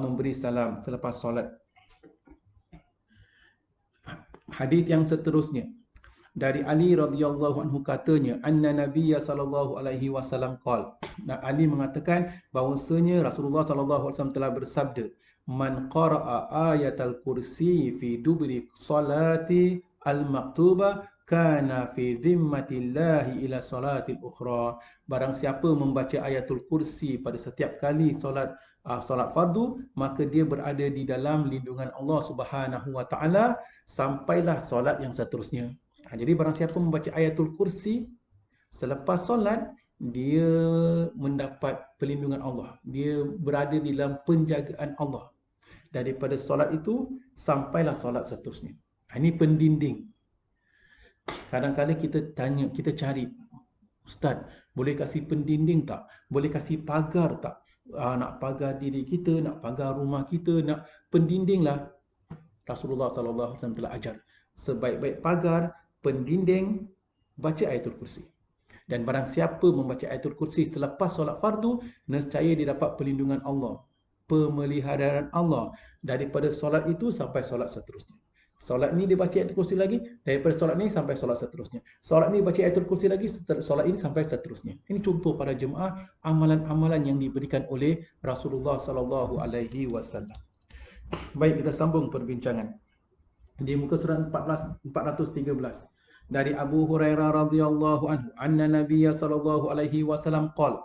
memberi salam, selepas solat. Hadis yang seterusnya dari Ali radhiyallahu anhu katanya anna Nabiyya sallallahu alaihi wasallam qala. Ali mengatakan bahawasanya Rasulullah sallallahu alaihi wasallam telah bersabda, man qara'a ayatal kursi fi dubri salati al-maktubah kana fi dhimmatillahi ila salatil ukhra. Barang siapa membaca ayatul kursi pada setiap kali solat fardu, maka dia berada di dalam lindungan Allah Subhanahu wa taala sampailah solat yang seterusnya. Jadi barang siapa membaca ayatul kursi selepas solat, dia mendapat perlindungan Allah. Dia berada di dalam penjagaan Allah. Daripada solat itu sampailah solat seterusnya. Ini pendinding. Kadang-kadang kita tanya, kita cari, Ustaz, boleh kasih pendinding tak? Boleh kasih pagar tak? Nak pagar diri kita, nak pagar rumah kita, nak pendinding lah. Rasulullah SAW telah ajar. Sebaik-baik pagar, pendinding, baca ayatul kursi. Dan barang siapa membaca ayatul kursi selepas solat fardu, nescaya dia dapat perlindungan Allah, pemeliharaan Allah daripada solat itu sampai solat seterusnya. Solat ni dia baca ayatul kursi lagi, daripada solat ni sampai solat seterusnya. Solat ni baca ayatul kursi lagi, solat ini sampai seterusnya. Ini contoh para jemaah amalan-amalan yang diberikan oleh Rasulullah sallallahu alaihi wasallam. Baik, kita sambung perbincangan. Di muka surat 413 dari Abu Hurairah radhiyallahu anhu anna Nabiyya sallallahu alaihi wasallam qala.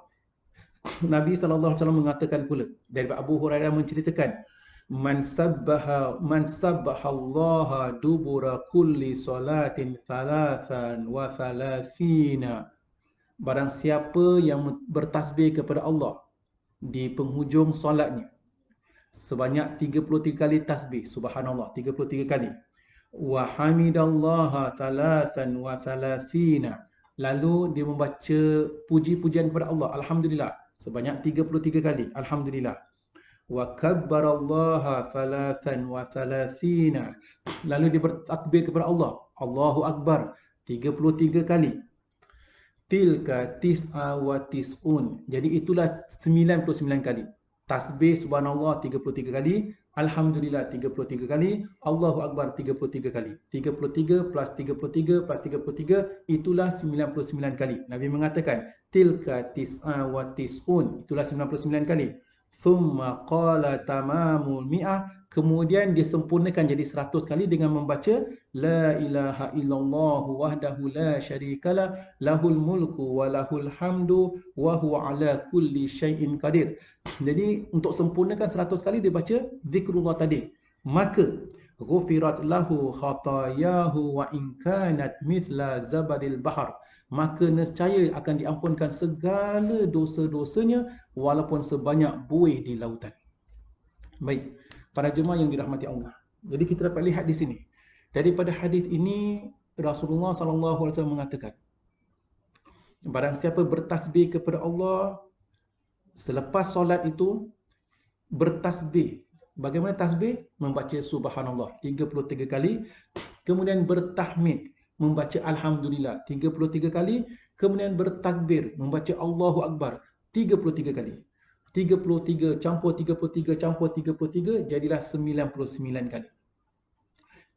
Nabi sallallahu alaihi wasallam mengatakan pula, dari Abu Hurairah menceritakan, man sabbaha Allah dubura kulli salatin thalathan wa thalathina. Barang siapa yang bertasbih kepada Allah di penghujung solatnya sebanyak 33 kali tasbih, subhanallah, 33 kali. Wa hamidallaha thalathan wa thalathina. Lalu dia membaca puji-pujian kepada Allah, alhamdulillah, sebanyak 33 kali, alhamdulillah. Wa kabbarallaha thalathan wa thalathina. Lalu dia bertakbir kepada Allah, Allahu Akbar, 33 kali. Tilka tis'a wa tis'un. Jadi itulah 99 kali. Tasbih subhanallah 33 kali, alhamdulillah 33 kali, Allahu Akbar 33 kali. 33 plus 33 plus 33 itulah 99 kali. Nabi mengatakan tilka tis'a wa tis'un, itulah 99 kali. Thumma qala tamamul mi'ah, kemudian disempurnakan jadi 100 kali dengan membaca la ilaha illallah wahdahu la syarikalah lahul mulku wa lahul hamdu wa huwa ala kulli syai'in qadir. Jadi untuk sempurnakan 100 kali dia baca zikrullah tadi, maka ghufirat lahu khatayahu wa in kanat mithla zabadil bahar, maka nescaya akan diampunkan segala dosa-dosanya walaupun sebanyak buih di lautan. Baik, para jemaah yang dirahmati Allah. Jadi kita dapat lihat di sini. Daripada hadis ini Rasulullah SAW mengatakan, barang siapa bertasbih kepada Allah selepas solat itu, bertasbih. Bagaimana tasbih? Membaca subhanallah 33 kali, kemudian bertahmid, membaca alhamdulillah 33 kali, kemudian bertakbir, membaca Allahu Akbar 33 kali. 33 campur 33 campur 33 jadilah 99 kali.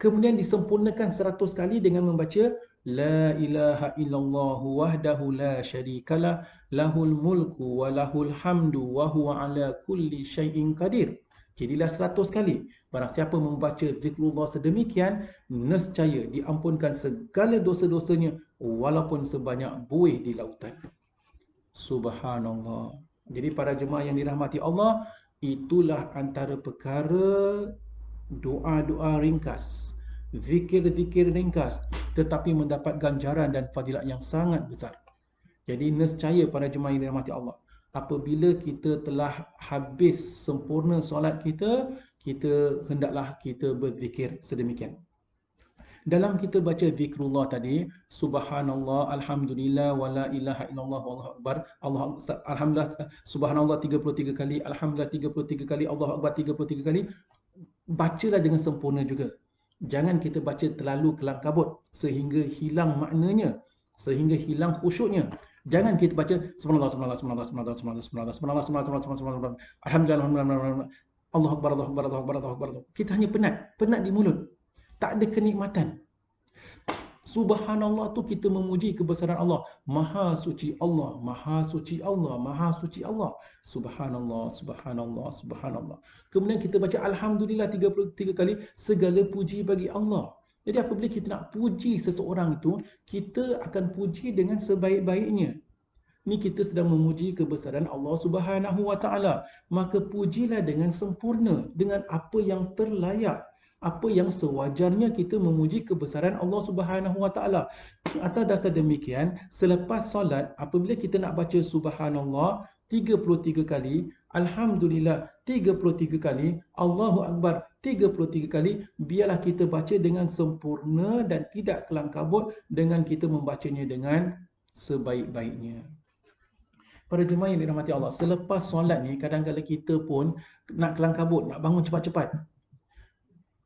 Kemudian disempurnakan 100 kali dengan membaca La ilaha illallah wahdahu la syarikalah lahul mulku wa lahul hamdu wa huwa ala kulli syai'in qadir. Jadilah 100 kali. Barang siapa membaca zikrullah sedemikian, nescaya diampunkan segala dosa-dosanya walaupun sebanyak buih di lautan. Subhanallah. Jadi para jemaah yang dirahmati Allah, itulah antara perkara doa-doa ringkas, zikir-zikir ringkas, tetapi mendapat ganjaran dan fadilat yang sangat besar. Jadi nescaya para jemaah yang dirahmati Allah, apabila kita telah habis sempurna solat kita, kita hendaklah kita berzikir sedemikian. Dalam kita baca zikrullah tadi, subhanallah, alhamdulillah, wala ilaha illallah, wallahu akbar, alhamdulillah, subhanallah 33 kali, alhamdulillah 33 kali, Allahu akbar 33 kali, bacalah dengan sempurna juga. Jangan kita baca terlalu kelang-kabut sehingga hilang maknanya, sehingga hilang khusyuknya. Jangan kita baca subhanallah, subhanallah, subhanallah, subhanallah, subhanallah, subhanallah, subhanallah, subhanallah, subhanallah, alhamdulillah, alhamdulillah, Allahu akbar, Allahu akbar, Allahu akbar, Allahu akbar. Kita hanya penat di mulut. Tak ada kenikmatan. Subhanallah tu kita memuji kebesaran Allah. Maha suci Allah, maha suci Allah, maha suci Allah. Subhanallah, subhanallah, subhanallah. Kemudian kita baca alhamdulillah 33 kali, segala puji bagi Allah. Jadi apabila kita nak puji seseorang itu, kita akan puji dengan sebaik-baiknya. Ni kita sedang memuji kebesaran Allah Subhanahu wa taala. Maka pujilah dengan sempurna, dengan apa yang terlayak, apa yang sewajarnya kita memuji kebesaran Allah Subhanahu wa taala. Atas dasar demikian, selepas solat, apabila kita nak baca subhanallah 33 kali, alhamdulillah 33 kali, Allahu akbar 33 kali, biarlah kita baca dengan sempurna dan tidak kelang-kabut dengan kita membacanya dengan sebaik-baiknya. Para jemaah yang dirahmati Allah, selepas solat ni kadang-kadang kita pun nak kelang-kabut, nak bangun cepat-cepat.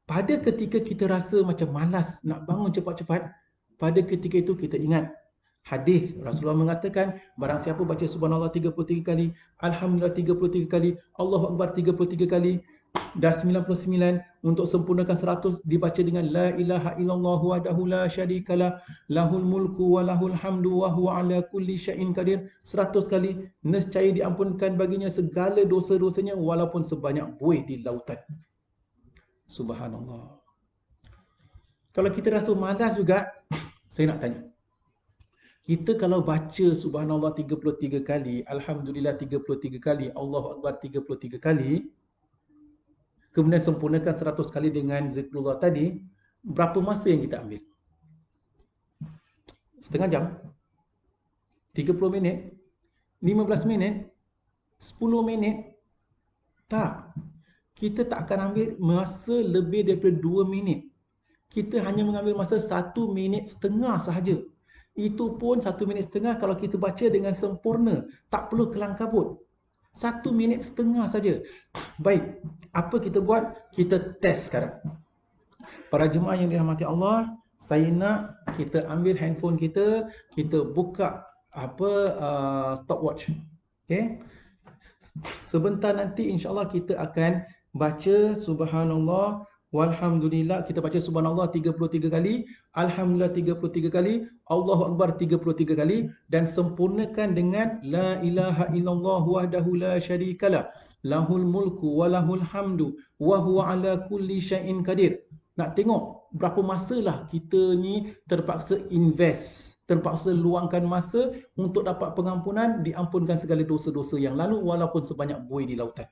Pada ketika kita rasa macam malas nak bangun cepat-cepat, pada ketika itu kita ingat hadis Rasulullah mengatakan, barang siapa baca subhanallah 33 kali, alhamdulillah 33 kali, Allahu akbar 33 kali, dah 99, untuk sempurnakan 100 dibaca dengan la ilaha illallah wahdahu la syarikalah lahul mulku wa lahul hamdu wa huwa ala kulli syai'in qadir 100 kali, nescaya diampunkan baginya segala dosa-dosanya walaupun sebanyak buih di lautan. Subhanallah. Kalau kita rasa malas juga, saya nak tanya. Kita kalau baca subhanallah 33 kali, alhamdulillah 33 kali, Allahu akbar 33 kali, kemudian sempurnakan 100 kali dengan zikrullah tadi, berapa masa yang kita ambil? Setengah jam? 30 minit? 15 minit? 10 minit? Tak. Kita tak akan ambil masa lebih daripada 2 minit. Kita hanya mengambil masa 1 minit setengah sahaja. Itu pun 1 minit setengah kalau kita baca dengan sempurna. Tak perlu kelang-kabut. 1 minit setengah saja. Baik, apa kita buat? Kita test sekarang. Para jemaah yang dirahmati Allah, saya nak kita ambil handphone kita, kita buka stopwatch. Okay? Sebentar nanti insya-Allah kita akan baca subhanallah walhamdulillah, kita baca subhanallah 33 kali, alhamdulillah 33 kali, Allahu akbar 33 kali, dan sempurnakan dengan la ilaha illallah wahdahu la syarikalah lahul mulku wa lahul hamdu wa huwa ala kulli syai'in qadir. Nak tengok berapa masalah kita ni terpaksa invest, terpaksa luangkan masa untuk dapat pengampunan, diampunkan segala dosa-dosa yang lalu walaupun sebanyak buih di lautan.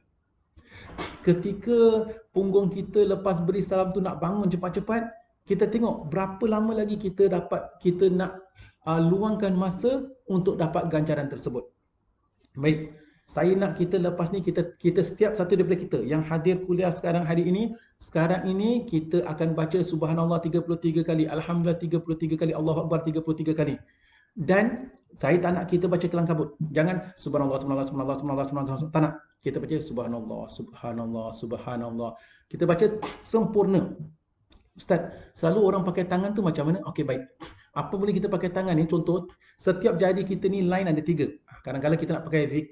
Ketika punggung kita lepas beri salam tu nak bangun cepat-cepat, kita tengok berapa lama lagi kita nak luangkan masa untuk dapat ganjaran tersebut. Baik, Saya nak kita lepas ni kita setiap satu daripada kita yang hadir kuliah sekarang ini kita akan baca subhanallah 33 kali, alhamdulillah 33 kali, Allahu akbar 33 kali. Dan saya tak nak kita baca kelang kabut. Jangan subhanallah subhanallah subhanallah subhanallah subhanallah. Tak nak. Kita baca subhanallah subhanallah subhanallah. Kita baca sempurna. Ustaz, selalu orang pakai tangan tu macam mana? Okey, baik. Apa boleh kita pakai tangan ni? Contoh, setiap jari kita ni line ada 3. Kadang-kadang kita nak pakai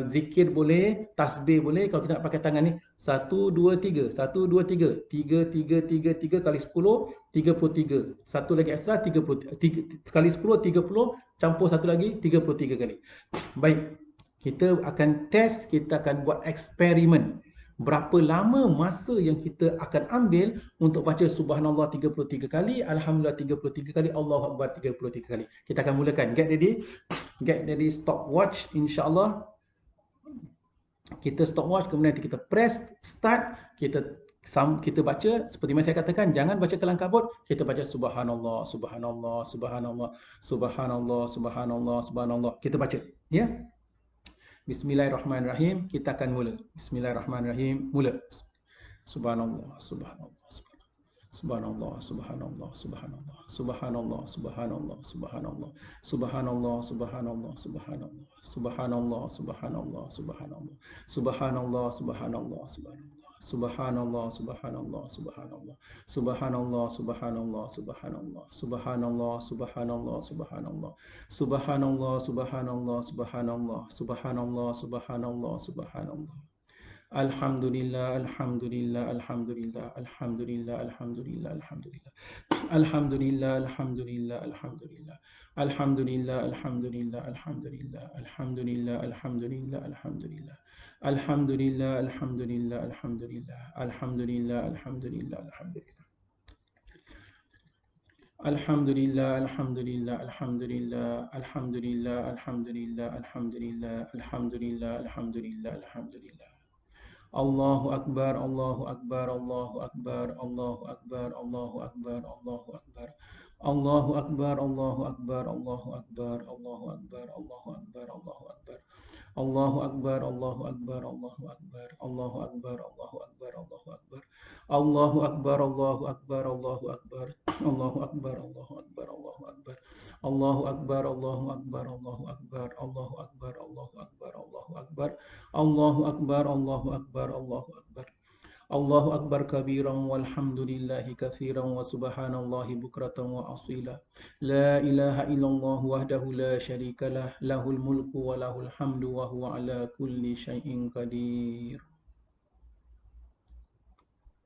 zikir boleh, tasbih boleh. Kalau kita nak pakai tangan ni 1 2 3, 1 2 3, 3 3 3 3 kali 10 33. Satu lagi ekstra 30 kali 10 30, campur satu lagi 33 kali. Baik. Kita akan test, kita akan buat eksperimen. Berapa lama masa yang kita akan ambil untuk baca subhanallah 33 kali, alhamdulillah 33 kali, Allahu akbar 33 kali. Kita akan mulakan. Get ready, stopwatch, insya-Allah. Kita stopwatch, kemudian kita press start, kita baca seperti yang saya katakan, jangan baca kelang kabut, kita baca subhanallah subhanallah subhanallah subhanallah subhanallah subhanallah. Kita baca, ya. Bismillahirrahmanirrahim. Kita akan mula. Bismillahirrahmanirrahim. Mula. Subhanallah, subhanallah, subhanallah, subhanallah, subhanallah, subhanallah, subhanallah, subhanallah, subhanallah, subhanallah, subhanallah, subhanallah, subhanallah, subhanallah, subhanallah, subhanallah, subhanallah. Subhanallah, subhanallah, subhanallah, subhanallah, subhanallah, subhanallah, subhanallah, subhanallah, subhanallah, subhanallah, subhanallah, subhanallah, subhanallah, subhanallah, subhanallah. Alhamdulillah, alhamdulillah, alhamdulillah, alhamdulillah, alhamdulillah, alhamdulillah. Alhamdulillah, alhamdulillah, alhamdulillah. Alhamdulillah, alhamdulillah, alhamdulillah. Alhamdulillah, alhamdulillah, alhamdulillah. Alhamdulillah, alhamdulillah, alhamdulillah. Alhamdulillah, alhamdulillah, alhamdulillah. Alhamdulillah, alhamdulillah, alhamdulillah, alhamdulillah, alhamdulillah, alhamdulillah, alhamdulillah, alhamdulillah, alhamdulillah. Allahu akbar, Allahu akbar, Allahu akbar, Allahu akbar, Allahu akbar, Allahu akbar. Allahu akbar, Allahu akbar, Allahu akbar, Allahu akbar, Allahu akbar, Allahu akbar. Allahu akbar, Allahu akbar, Allahu akbar, Allahu akbar, Allahu akbar, Allahu akbar. Allahu akbar, Allahu akbar, Allahu akbar. Allahu akbar, Allahu akbar, Allahu akbar. Allahu akbar, Allahu akbar, Allahu akbar. Allahu akbar, Allahu akbar, Allahu akbar. Allahu akbar, Allahu akbar, Allahu akbar. Allahu akbar kabiran walhamdulillahi katsiran wa subhanallahi bukratan wa asila. La ilaha illallah wahdahu la syarikalah, lahul mulku wa lahul hamdu wa huwa ala kulli syai'in qadir.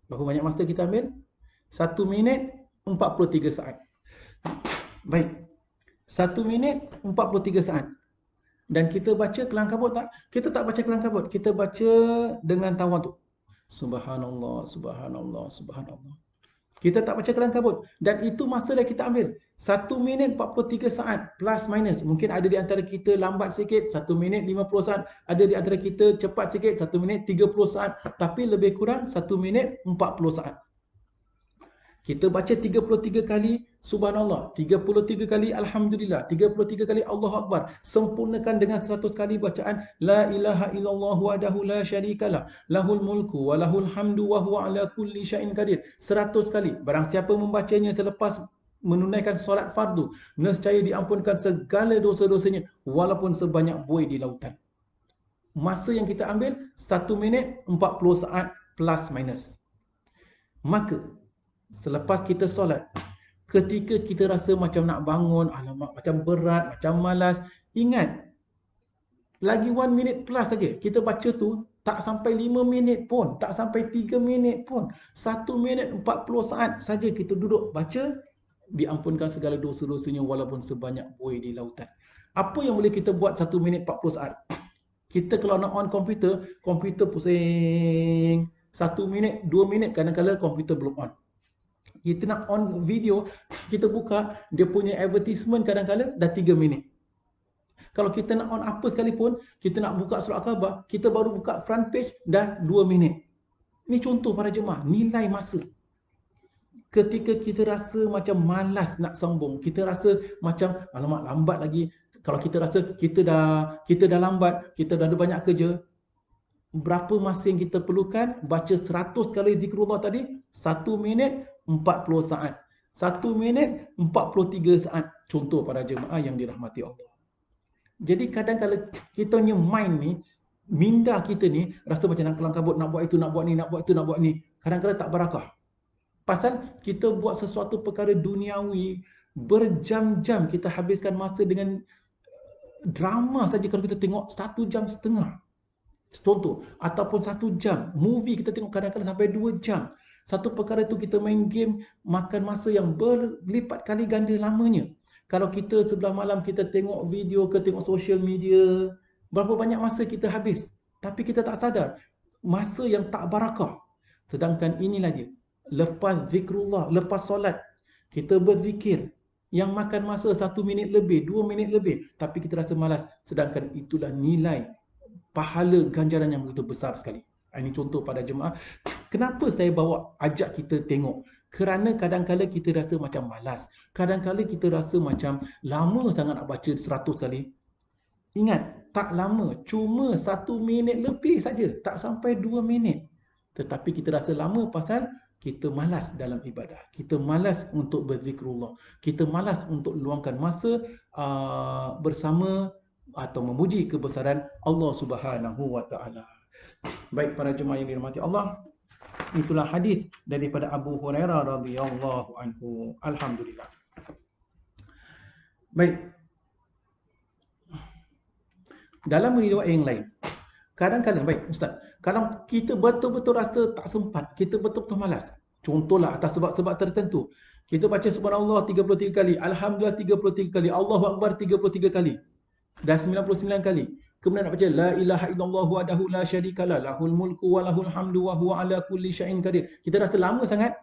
Berapa banyak masa kita ambil? 1 minit 43 saat. Baik. 1 minit 43 saat. Dan kita baca kelang kabut tak? Kita tak baca kelang kabut. Kita baca dengan tawaduk. Subhanallah, subhanallah, subhanallah. Kita tak baca kelang kabut. Dan itu masa yang kita ambil. 1 minit 43 saat plus minus. Mungkin ada di antara kita lambat sikit, 1 minit 50 saat. Ada di antara kita cepat sikit, 1 minit 30 saat. Tapi lebih kurang 1 minit 40 saat. Kita baca 33 kali subhanallah, 33 kali alhamdulillah, 33 kali Allahu akbar. Sempurnakan dengan 100 kali bacaan la ilaha illallah wahdahu la syarikalah, lahul mulku wa lahul hamdu wa huwa ala kulli syai'in qadir. 100 kali. Barang siapa membacanya selepas menunaikan solat fardu, nescaya diampunkan segala dosa-dosanya walaupun sebanyak buih di lautan. Masa yang kita ambil 1 minit 40 saat plus minus. Maka selepas kita solat, ketika kita rasa macam nak bangun, alamak macam berat, macam malas, ingat, lagi 1 minit plus saja. Kita baca tu tak sampai 5 minit pun, tak sampai 3 minit pun. 1 minit 40 saat saja kita duduk baca, diampunkan segala dosa-dosanya walaupun sebanyak buih di lautan. Apa yang boleh kita buat 1 minit 40 saat? Kita kalau nak on komputer, komputer pusing. 1 minit, 2 minit kadang-kadang komputer belum on. Kita nak on video, kita buka, dia punya advertisement kadang-kadang dah 3 minit. Kalau kita nak on apa sekalipun, kita nak buka surat khabar, kita baru buka front page, dah 2 minit. Ini contoh para jemaah, nilai masa. Ketika kita rasa macam malas nak sambung, kita rasa macam, alamak lambat lagi, Kalau kita rasa kita dah lambat, kita dah ada banyak kerja, berapa masa yang kita perlukan? Baca 100 kali zikrullah tadi, 1 minit 40 saat. 1 minit 43 saat. Contoh para jemaah yang dirahmati Allah. Jadi kadang-kadang kita punya mind ni, minda kita ni rasa macam nak kelang kabut, nak buat itu, nak buat ni, nak buat itu, nak buat ni. Kadang-kadang tak berakah. Pasal kita buat sesuatu perkara duniawi, berjam-jam kita habiskan masa dengan drama saja. Kalau kita tengok 1 jam setengah, contoh, ataupun 1 jam. Movie kita tengok kadang-kadang sampai 2 jam. Satu perkara tu kita main game, makan masa yang berlipat kali ganda lamanya. Kalau kita sebelah malam kita tengok video ke tengok social media, berapa banyak masa kita habis. Tapi kita tak sadar, masa yang tak barakah. Sedangkan inilah dia, lepas zikrullah, lepas solat, kita berzikir, yang makan masa 1 minit lebih, 2 minit lebih, tapi kita rasa malas. Sedangkan itulah nilai pahala ganjaran yang begitu besar sekali. Ini contoh pada jemaah. Kenapa saya bawa ajak kita tengok? Kerana kadang-kadang kita rasa macam malas. Kadang-kadang kita rasa macam lama sangat nak baca 100 kali. Ingat, tak lama. Cuma 1 minit lebih saja. Tak sampai 2 minit. Tetapi kita rasa lama pasal kita malas dalam ibadah. Kita malas untuk berzikrullah. Kita malas untuk luangkan masa bersama atau memuji kebesaran Allah Subhanahu wa taala. Baik para jemaah yang dirahmati Allah, itulah hadis daripada Abu Hurairah radhiyallahu anhu. Alhamdulillah. Baik. Dalam riwayat yang lain, kadang-kadang, baik Ustaz, kalau kita betul-betul rasa tak sempat, kita betul-betul malas, contohlah atas sebab-sebab tertentu, kita baca subhanallah 33 kali, alhamdulillah 33 kali, Allahu akbar 33 kali, dah 99 kali. Kemudian nak baca la ilaha illallah wahdahu la syarikalah, lahul mulku wa lahul hamdu wa huwa ala kulli syai'in qadir. Kita rasa lama sangat.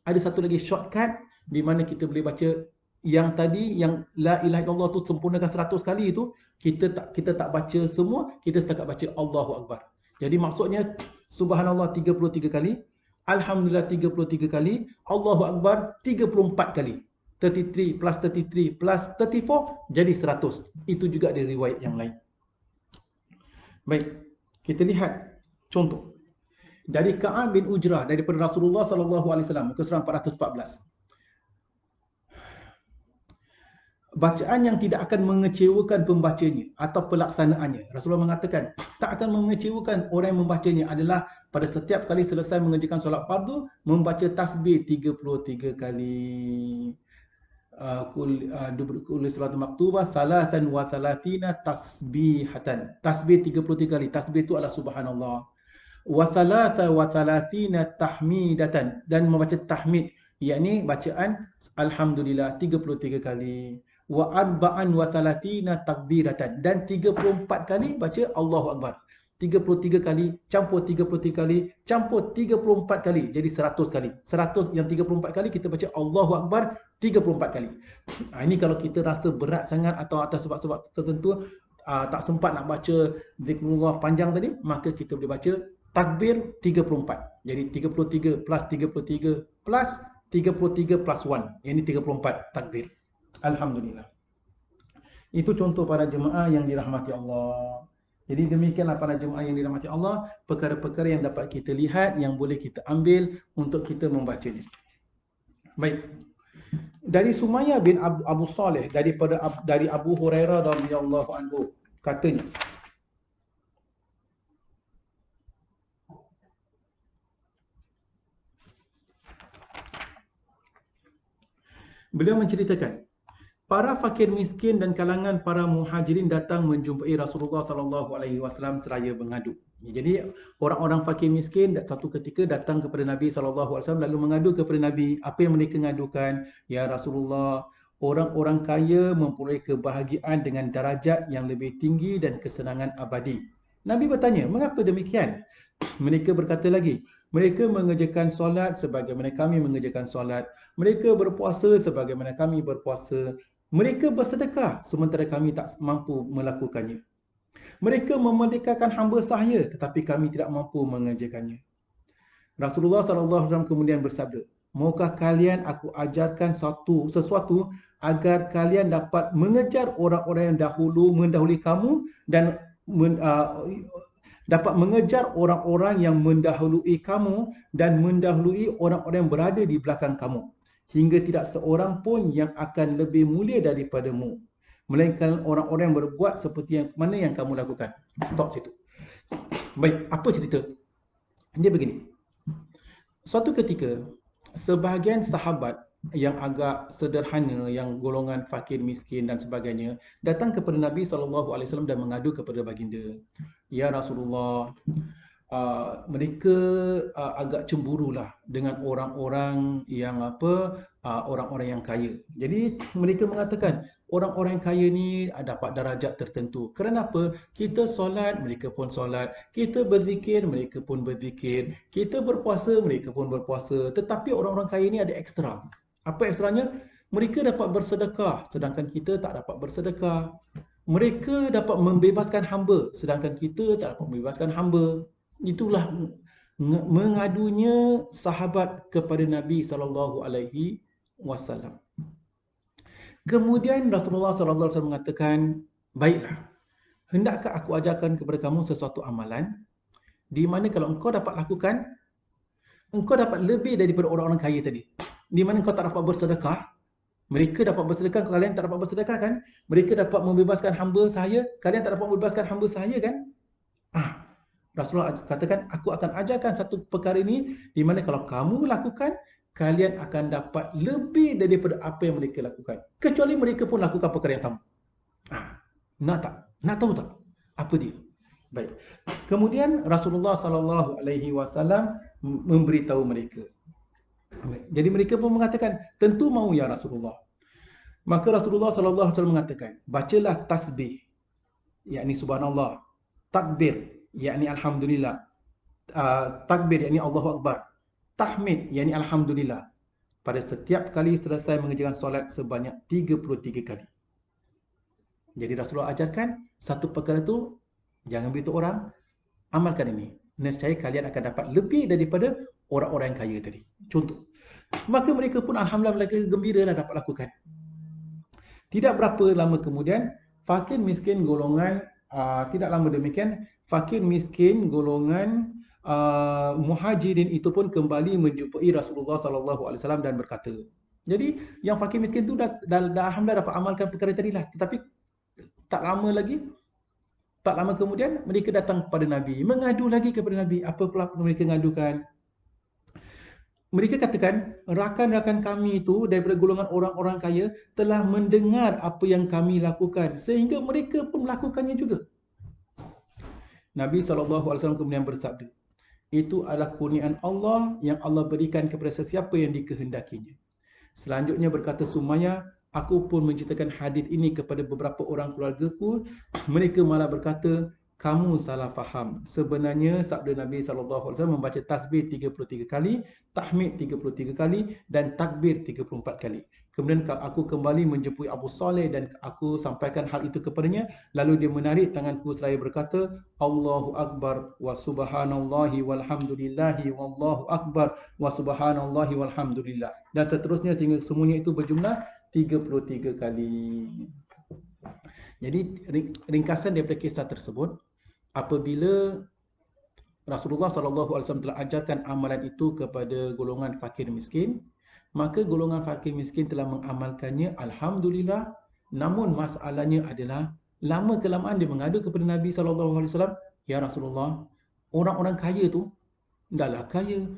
Ada satu lagi shortcut di mana kita boleh baca yang tadi, yang la ilaha illallah tu sempurnakan 100 kali itu, kita tak baca semua, kita setakat baca Allahu akbar. Jadi maksudnya subhanallah 33 kali, alhamdulillah 33 kali, Allahu akbar 34 kali. 33 plus 33 plus 34 jadi 100. Itu juga ada riwayat yang lain. Baik, kita lihat contoh. Dari Ka'ab bin Ujrah daripada Rasulullah sallallahu alaihi wasallam, muka surah 414. Bacaan yang tidak akan mengecewakan pembacanya atau pelaksanaannya. Rasulullah mengatakan, tak akan mengecewakan orang yang membacanya adalah pada setiap kali selesai mengerjakan solat fardu, membaca tasbih 33 kali. Kul salat maktubah salatan wa salatina tasbihatan. Tasbih 33 kali. Tasbih itu adalah subhanallah. Wa salata wa salatina tahmidatan, dan membaca tahmid, yakni bacaan alhamdulillah 33 kali. Wa arba'an wa salatina takbiratan, dan 34 kali baca Allahu akbar. 33 kali campur 33 kali campur 34 kali jadi 100 kali. 100 yang 34 kali kita baca Allahu akbar 34 kali. Ini kalau kita rasa berat sangat atau atas sebab-sebab tertentu tak sempat nak baca zikrullah panjang tadi, maka kita boleh baca takbir 34. Jadi 33 plus 33 plus 33 plus 1. Ini 34 takbir. Alhamdulillah. Itu contoh para jemaah yang dirahmati Allah. Jadi demikianlah para jemaah yang dirahmati Allah, perkara-perkara yang dapat kita lihat, yang boleh kita ambil untuk kita membacanya. Baik. Dari Sumayyah bin Abu Saleh dari Abu Hurairah radhiyallahu anhu, katanya, beliau menceritakan, para fakir miskin dan kalangan para muhajirin datang menjumpai Rasulullah sallallahu alaihi wasallam seraya mengadu. Jadi orang-orang fakir miskin satu ketika datang kepada Nabi sallallahu alaihi wasallam lalu mengadu kepada Nabi. Apa yang mereka ngadukan? Ya Rasulullah, orang-orang kaya memperoleh kebahagiaan dengan darajat yang lebih tinggi dan kesenangan abadi. Nabi bertanya, mengapa demikian? Mereka berkata lagi, mereka mengerjakan solat sebagaimana kami mengerjakan solat. Mereka berpuasa sebagaimana kami berpuasa. Mereka bersedekah sementara kami tak mampu melakukannya. Mereka memerdekakan hamba sahaya tetapi kami tidak mampu mengerjakannya. Rasulullah sallallahu alaihi wasallam kemudian bersabda, Maukah kalian aku ajarkan sesuatu agar kalian dapat mengejar orang-orang yang mendahului kamu dan dapat mengejar orang-orang yang mendahului kamu dan mendahului orang-orang yang berada di belakang kamu, hingga tidak seorang pun yang akan lebih mulia daripadamu, melainkan orang-orang yang berbuat seperti yang mana yang kamu lakukan. Stop situ. Baik, apa cerita? Dia begini. Suatu ketika, sebahagian sahabat yang agak sederhana, yang golongan fakir, miskin dan sebagainya, datang kepada Nabi SAW dan mengadu kepada baginda. Ya Rasulullah, mereka agak cemburulah dengan orang-orang yang orang-orang yang kaya. Jadi mereka mengatakan orang-orang yang kaya ni dapat darajat tertentu. Kerana apa? Kita solat, mereka pun solat. Kita berzikir, mereka pun berzikir. Kita berpuasa, mereka pun berpuasa. Tetapi orang-orang kaya ni ada ekstra. Apa ekstranya? Mereka dapat bersedekah, sedangkan kita tak dapat bersedekah. Mereka dapat membebaskan hamba, sedangkan kita tak dapat membebaskan hamba. Itulah mengadunya sahabat kepada Nabi SAW. Kemudian Rasulullah SAW mengatakan, baiklah, hendakkah aku ajarkan kepada kamu sesuatu amalan di mana kalau engkau dapat lakukan, engkau dapat lebih daripada orang-orang kaya tadi. Di mana engkau tak dapat bersedekah, mereka dapat bersedekah, kalian tak dapat bersedekah kan? Mereka dapat membebaskan hamba saya, kalian tak dapat membebaskan hamba saya kan? Rasulullah katakan, aku akan ajarkan satu perkara ini di mana kalau kamu lakukan, kalian akan dapat lebih daripada apa yang mereka lakukan. Kecuali mereka pun lakukan perkara yang sama. Nak tak? Nak tahu tak? Apa dia? Baik. Kemudian Rasulullah SAW memberitahu mereka. Jadi mereka pun mengatakan, tentu mahu ya Rasulullah. Maka Rasulullah SAW mengatakan, bacalah tasbih, yakni subhanallah, takbir, yakni alhamdulillah, takbir yakni Allahu Akbar, tahmid yakni alhamdulillah, pada setiap kali selesai mengerjakan solat sebanyak 33 kali. Jadi Rasulullah ajarkan satu perkara itu, jangan beritahu orang, amalkan ini. Nescaya kalian akan dapat lebih daripada orang-orang yang kaya tadi. Contoh. Maka mereka pun alhamdulillah mereka gembiralah dapat lakukan. Tidak berapa lama kemudian, fakir miskin golongan tidak lama demikian, fakir miskin golongan muhajirin itu pun kembali menjumpai Rasulullah SAW dan berkata. Jadi yang fakir miskin itu dah alhamdulillah dapat amalkan perkara tadilah. Tetapi tak lama kemudian mereka datang kepada Nabi, mengadu lagi kepada Nabi. Apa pula mereka mengadukan? Mereka katakan, rakan-rakan kami itu daripada golongan orang-orang kaya telah mendengar apa yang kami lakukan, sehingga mereka pun melakukannya juga. Nabi SAW kemudian bersabda, itu adalah kurniaan Allah yang Allah berikan kepada sesiapa yang dikehendakinya. Selanjutnya berkata Sumayyah, aku pun menceritakan hadis ini kepada beberapa orang keluargaku. Mereka malah berkata, kamu salah faham. Sebenarnya sabda Nabi SAW membaca tasbih 33 kali, tahmid 33 kali dan takbir 34 kali. Kemudian aku kembali menjumpai Abu Saleh dan aku sampaikan hal itu kepadanya. Lalu dia menarik tanganku seraya berkata, Allahu Akbar wa subhanallahi walhamdulillahi wallahu akbar wa subhanallahi walhamdulillah. Dan seterusnya sehingga semuanya itu berjumlah 33 kali. Jadi ringkasan daripada kisah tersebut, apabila Rasulullah SAW telah ajarkan amalan itu kepada golongan fakir miskin, maka golongan fakir miskin telah mengamalkannya, alhamdulillah. Namun masalahnya adalah lama kelamaan dia mengadu kepada Nabi SAW, ya Rasulullah, orang-orang kaya tu dahlah kaya,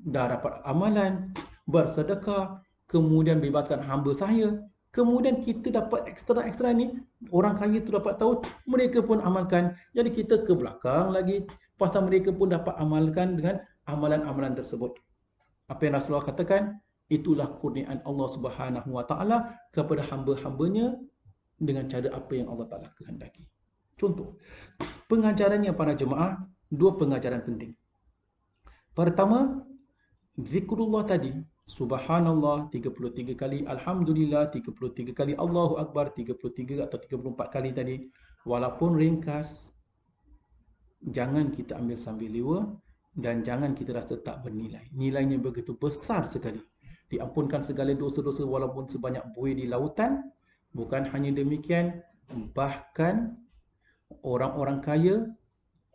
dah dapat amalan, bersedekah, kemudian bebaskan hamba saya. Kemudian kita dapat ekstra-ekstra ni, orang kaya tu dapat tahu, mereka pun amalkan. Jadi kita ke belakang lagi, pasal mereka pun dapat amalkan dengan amalan-amalan tersebut. Apa yang Rasulullah katakan, itulah kurniaan Allah Subhanahu Wa Taala kepada hamba-hambanya dengan cara apa yang Allah Taala kehendaki. Contoh, pengajarannya para jemaah, dua pengajaran penting. Pertama, zikrullah tadi, subhanallah 33 kali, alhamdulillah 33 kali, Allahu Akbar 33 atau 34 kali tadi, walaupun ringkas, jangan kita ambil sambil lewa dan jangan kita rasa tak bernilai. Nilainya begitu besar sekali. diampunkan segala dosa-dosa walaupun sebanyak buih di lautan. Bukan hanya demikian, bahkan orang-orang kaya,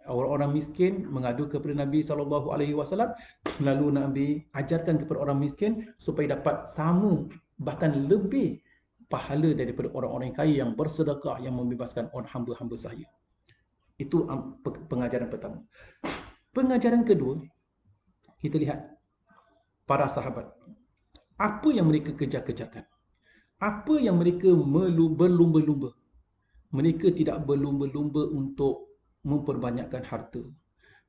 orang-orang miskin mengadu kepada Nabi SAW, lalu Nabi ajarkan kepada orang miskin supaya dapat sama bahkan lebih pahala daripada orang-orang kaya yang bersedekah, yang membebaskan orang hamba-hamba saya. Itu pengajaran pertama. Pengajaran kedua, kita lihat para sahabat. Apa yang mereka kejar-kejarkan? Apa yang mereka berlumba-lumba? Mereka tidak berlumba-lumba untuk memperbanyakkan harta.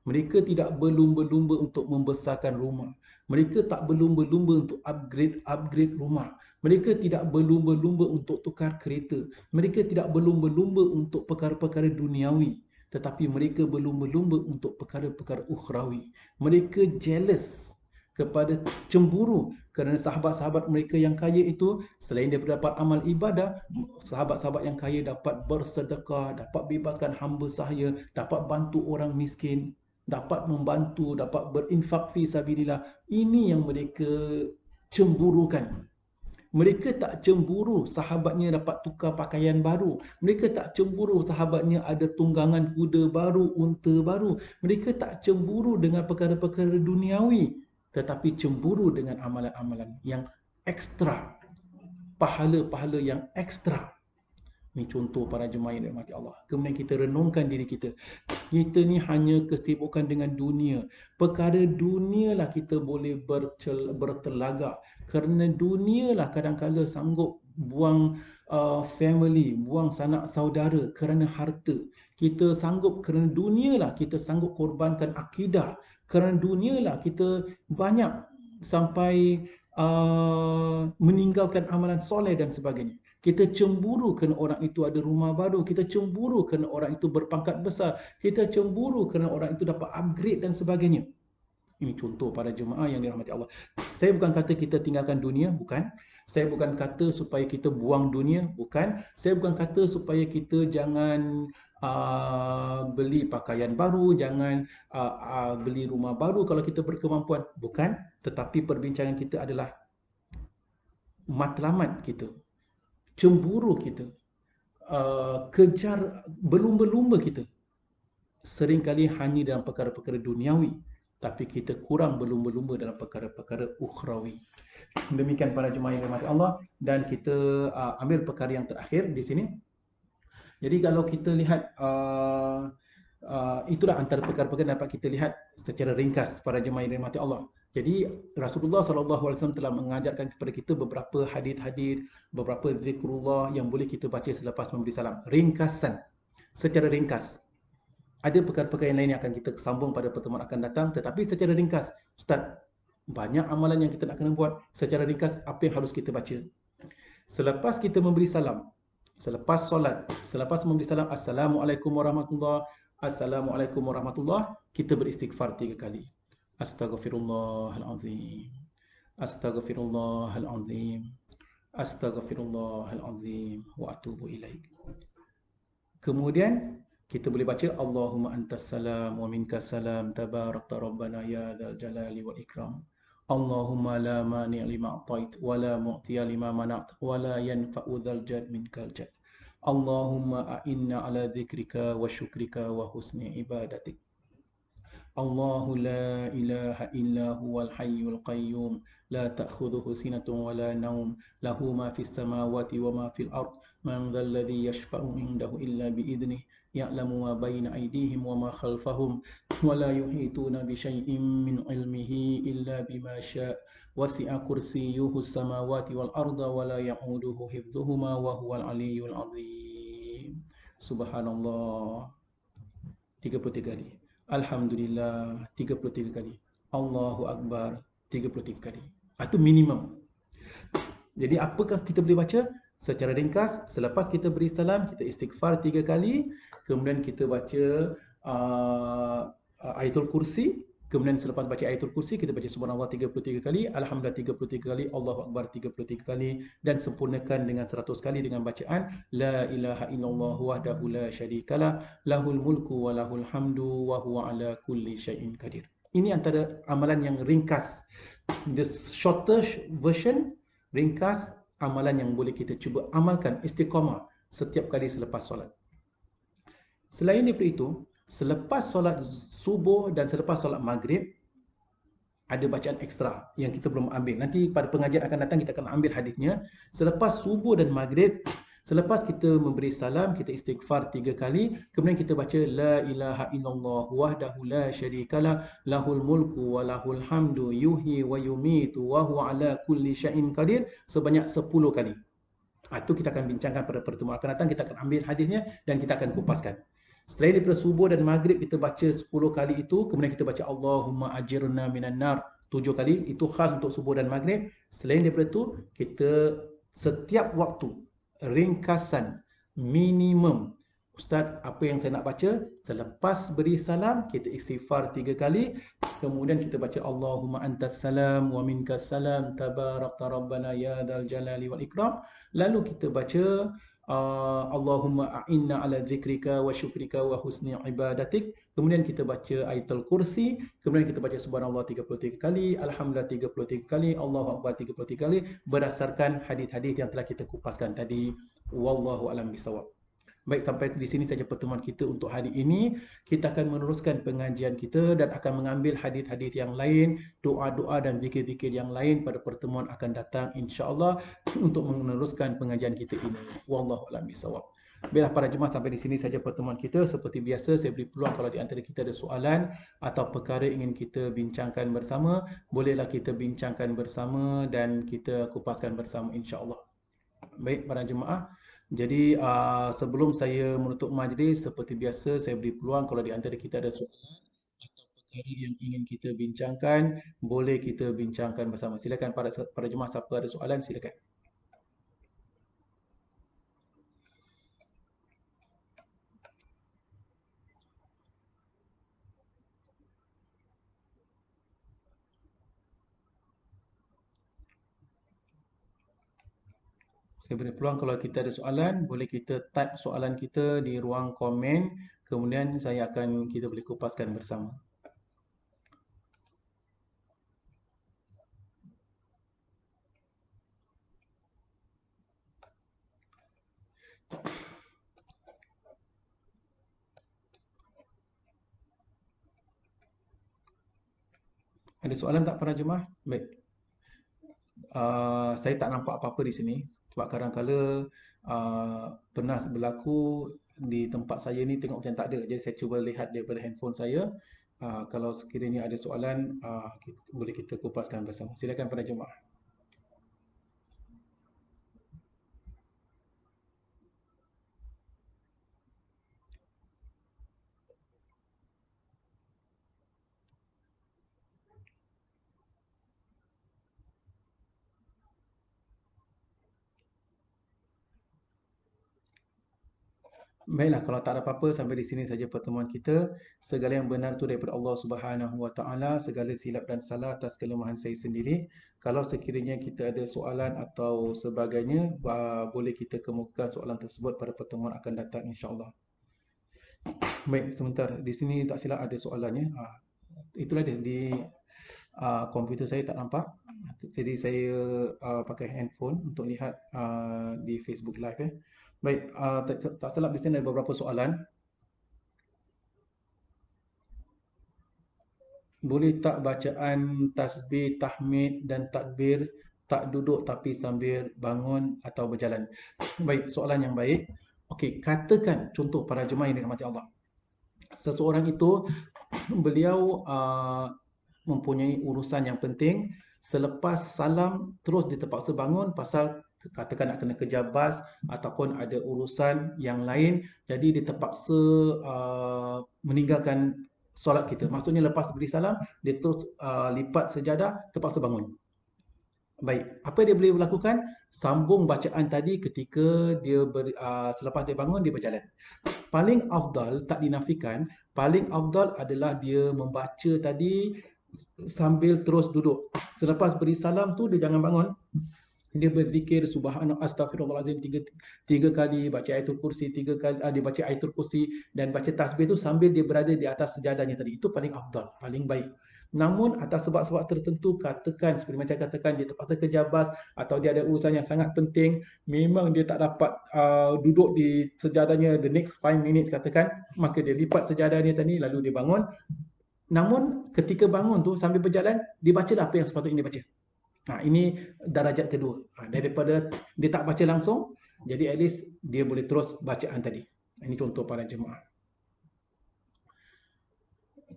Mereka tidak berlumba-lumba untuk membesarkan rumah. Mereka tak berlumba-lumba untuk upgrade rumah. Mereka tidak berlumba-lumba untuk tukar kereta. Mereka tidak berlumba-lumba untuk perkara-perkara duniawi. Tetapi mereka berlumba-lumba untuk perkara-perkara ukhrawi. Mereka jealous, kepada cemburu kerana sahabat-sahabat mereka yang kaya itu, selain daripada dapat amal ibadah, sahabat-sahabat yang kaya dapat bersedekah, dapat bebaskan hamba sahaya, dapat bantu orang miskin, dapat membantu, dapat berinfak fi sabilillah. Ini yang mereka cemburukan. Mereka tak cemburu sahabatnya dapat tukar pakaian baru. Mereka tak cemburu sahabatnya ada tunggangan kuda baru, unta baru. Mereka tak cemburu dengan perkara-perkara duniawi, tetapi cemburu dengan amalan-amalan yang ekstra, pahala-pahala yang ekstra. Ini contoh para jemaah yang dirahmati Allah. Kemudian kita renungkan diri kita. Kita ni hanya kesibukan dengan dunia. Perkara dunia lah kita boleh bertelagak. Kerana dunia lah kadang-kadang sanggup buang family, buang sanak saudara kerana harta. Kita sanggup kerana dunia lah kita sanggup korbankan akidah. Kerana dunia lah kita banyak sampai meninggalkan amalan soleh dan sebagainya. Kita cemburu kerana orang itu ada rumah baru. Kita cemburu kerana orang itu berpangkat besar. Kita cemburu kerana orang itu dapat upgrade dan sebagainya. Ini contoh para jemaah yang dirahmati Allah. Saya bukan kata kita tinggalkan dunia, bukan. Saya bukan kata supaya kita buang dunia, bukan. Saya bukan kata supaya kita jangan beli pakaian baru, jangan beli rumah baru kalau kita berkemampuan, bukan. Tetapi perbincangan kita adalah matlamat kita, cemburu kita, kejar, berlumba-lumba kita seringkali hanya dalam perkara-perkara duniawi, tapi kita kurang berlumba-lumba dalam perkara-perkara ukhrawi. Demikian para jemaah yang dirahmati Allah, dan kita ambil perkara yang terakhir di sini. Jadi kalau kita lihat itulah antara perkara-perkara yang dapat kita lihat secara ringkas para jemaah yang dirahmati Allah. Jadi Rasulullah SAW telah mengajarkan kepada kita beberapa hadis-hadis, beberapa zikrullah yang boleh kita baca selepas memberi salam. Ringkasan, secara ringkas. Ada perkara-perkara yang lain yang akan kita sambung pada pertemuan akan datang, tetapi secara ringkas. Ustaz, banyak amalan yang kita nak kena buat. Secara ringkas, apa yang harus kita baca? Selepas kita memberi salam, selepas solat, selepas memberi salam, Assalamualaikum warahmatullahi, Assalamualaikum warahmatullahi, kita beristighfar 3 kali. Astaghfirullahalazim. Astaghfirullahalazim. Astaghfirullahalazim wa atubu ilaik. Kemudian kita boleh baca Allahumma antas salam wa minkas salam tabarakta rabbana ya dzal jalali wal ikram. Allahumma la mani' lima a'tait wa la mu'tiya lima mana'ta wa la yanfa'u dzal jad minkal jad. Allahumma a'inna ala dzikrika wa syukrika wa husni ibadatik. Allahu la ilaha illa huwal hayyul qayyum la ta'khudhuhu sinatun wa la nawm lahu ma fis samawati wa ma fil ard man dhal ladzi yashfa'u 'indahu illa bi idnihi ya'lamu ma bayna aydihim wa ma khalfahum wa la yuhituna bi syai'in min 'ilmihi illa bima syaa' wasi'a kursiyyuhu as-samawati wal arda wa la ya'uduhu hifdhuhuma wa huwal 'aliyyul 'azim. Subhanallah 33 kali. Alhamdulillah 33 kali. Allahu Akbar 33 kali. Itu minimum. Jadi apakah kita boleh baca? Secara ringkas, selepas kita beri salam, kita istighfar 3 kali. Kemudian kita baca ayatul kursi. Kemudian selepas baca ayatul kursi, kita baca subhanallah 33 kali, alhamdulillah 33 kali, Allahu Akbar 33 kali, dan sempurnakan dengan 100 kali dengan bacaan la ilaha illallah wahdahu la syarikalah lahul mulku wa lahul hamdu wa huwa ala kulli syai'in qadir. Ini antara amalan yang ringkas, The shortest version, ringkas amalan yang boleh kita cuba amalkan istiqamah setiap kali selepas solat. Selain daripada itu, selepas solat subuh dan selepas solat maghrib, ada bacaan ekstra yang kita belum ambil. Nanti pada pengajian akan datang kita akan ambil hadisnya. Selepas subuh dan maghrib, selepas kita memberi salam, kita istighfar 3 kali, kemudian kita baca la ilaha illallah wahdahu la syarikalah lahul mulku wa lahul hamdu yuhyi wa yumitu wa huwa ala kulli syai'in qadir sebanyak 10 kali. Itu kita akan bincangkan pada pertemuan akan datang, kita akan ambil hadisnya dan kita akan kupaskan. Selain daripada subuh dan maghrib kita baca 10 kali itu, kemudian kita baca Allahumma ajirna minan nar 7 kali, itu khas untuk subuh dan maghrib. Selain daripada itu, kita setiap waktu ringkasan minimum, Ustaz, apa yang saya nak baca? Selepas beri salam, kita istighfar 3 kali. Kemudian kita baca Allahumma antas salam wa minkas salam tabarakta rabbana ya dzal jalali wal ikram. Lalu kita baca Allahumma a'inna ala dzikrika wa syukrika wa husni ibadatik. Kemudian kita baca ayatul kursi. Kemudian kita baca subhanallah 33 kali, alhamdulillah 33 kali, Allahu akbar 33 kali berdasarkan hadis-hadis yang telah kita kupaskan tadi. Wallahu alam bisawab. Baik, sampai di sini saja pertemuan kita untuk hari ini. Kita akan meneruskan pengajian kita dan akan mengambil hadis-hadis yang lain, doa-doa dan zikir-zikir yang lain pada pertemuan akan datang insya-Allah untuk meneruskan pengajian kita ini. Wallahu a'lam bishawab. Baiklah para jemaah, sampai di sini saja pertemuan kita. Seperti biasa saya beri peluang kalau di antara kita ada soalan atau perkara ingin kita bincangkan bersama, bolehlah kita bincangkan bersama dan kita kupaskan bersama insya-Allah. Baik para jemaah. Jadi sebelum saya menutup majlis, seperti biasa saya beri peluang kalau di antara kita ada soalan atau perkara yang ingin kita bincangkan, boleh kita bincangkan bersama. Silakan para jemaah, siapa ada soalan silakan. Saya beri peluang kalau kita ada soalan, boleh kita type soalan kita di ruang komen, kemudian kita boleh kupaskan bersama. Ada soalan tak para jemaah? Baik. Saya tak nampak apa-apa di sini sebab kadang-kala pernah berlaku di tempat saya ni tengok macam tak ada. Jadi saya cuba lihat daripada handphone saya. Kalau sekiranya ada soalan, boleh kita kupaskan bersama. Silakan para jemaah. Baiklah, kalau tak ada apa-apa, sampai di sini saja pertemuan kita. Segala yang benar itu daripada Allah Subhanahu Wa Taala, segala silap dan salah atas kelemahan saya sendiri. Kalau sekiranya kita ada soalan atau sebagainya, boleh kita kemukakan soalan tersebut pada pertemuan akan datang insya-Allah. Baik, sebentar. Di sini tak silap ada soalannya. Itulah dia di komputer saya tak nampak. Jadi saya pakai handphone untuk lihat di Facebook Live. Baik, tak silap di sini ada beberapa soalan. Boleh tak bacaan tasbih, tahmid dan takbir tak duduk tapi sambil bangun atau berjalan? Baik, soalan yang baik. Okey, katakan contoh para jemaah yang dirahmati Allah. Seseorang itu beliau mempunyai urusan yang penting, selepas salam terus dia terpaksa bangun pasal katakan nak kena kejar bas ataupun ada urusan yang lain, jadi dia terpaksa meninggalkan solat kita. Maksudnya lepas beri salam, dia terus lipat sejadah, terpaksa bangun. Baik, apa yang dia boleh lakukan? Sambung bacaan tadi ketika dia selepas dia bangun, dia berjalan. Paling afdal, tak dinafikan, paling afdal adalah dia membaca tadi sambil terus duduk. Selepas beri salam tu, dia jangan bangun. Dia berzikir subhanallah astaghfirullahalazim tiga kali, baca ayatul kursi 3 kali, dia baca ayatul kursi dan baca tasbih tu sambil dia berada di atas sejadahnya tadi. Itu paling afdal, paling baik. Namun atas sebab-sebab tertentu, katakan seperti macam katakan dia terpaksa kerja bas atau dia ada urusan yang sangat penting, memang dia tak dapat duduk di sejadahnya the next 5 minutes katakan, maka dia lipat sejadah dia tadi lalu dia bangun. Namun ketika bangun tu sambil berjalan, dia bacalah apa yang sepatutnya dia baca. Ini darajat kedua. Daripada dia tak baca langsung, jadi at least dia boleh terus bacaan tadi. Ini contoh para jemaah.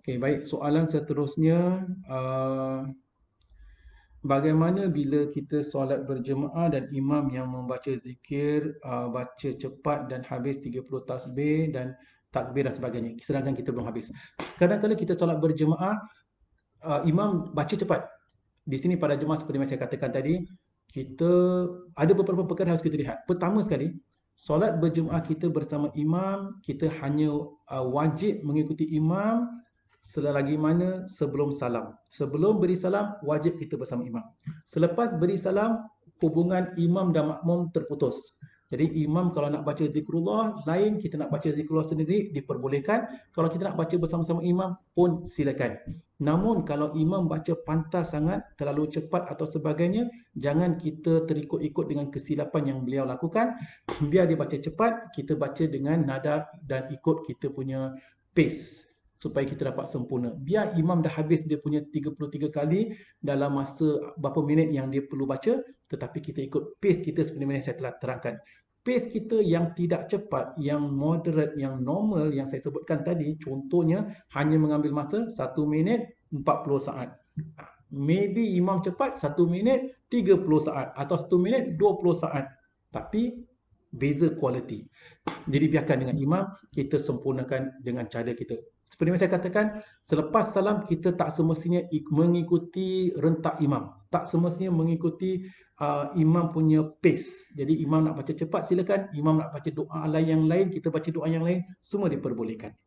Okey, baik. Soalan seterusnya, bagaimana bila kita solat berjemaah dan imam yang membaca zikir, baca cepat dan habis 30 tasbih dan takbir dan sebagainya, sedangkan kita belum habis. Kadang-kadang kita solat berjemaah, imam baca cepat. Di sini para jemaah seperti yang saya katakan tadi, kita ada beberapa perkara harus kita lihat. Pertama sekali, solat berjemaah kita bersama imam, kita hanya wajib mengikuti imam selagi mana sebelum salam. Sebelum beri salam, wajib kita bersama imam. Selepas beri salam, hubungan imam dan makmum terputus. Jadi imam kalau nak baca zikrullah, lain kita nak baca zikrullah sendiri, diperbolehkan. Kalau kita nak baca bersama-sama imam pun silakan. Namun kalau imam baca pantas sangat, terlalu cepat atau sebagainya, jangan kita terikut-ikut dengan kesilapan yang beliau lakukan. Biar dia baca cepat, kita baca dengan nada dan ikut kita punya pace supaya kita dapat sempurna. Biar imam dah habis dia punya 33 kali dalam masa berapa minit yang dia perlu baca, tetapi kita ikut pace kita seperti mana saya telah terangkan. Pace kita yang tidak cepat, yang moderate, yang normal yang saya sebutkan tadi, contohnya hanya mengambil masa 1 minit 40 saat. Maybe imam cepat 1 minit 30 saat atau 1 minit 20 saat. Tapi beza kualiti. Jadi biarkan dengan imam, kita sempurnakan dengan cara kita. Seperti yang saya katakan, selepas salam kita tak semestinya mengikuti rentak imam. Tak semestinya mengikuti imam punya pace. Jadi imam nak baca cepat silakan, imam nak baca doa lain yang lain, kita baca doa yang lain, semua diperbolehkan.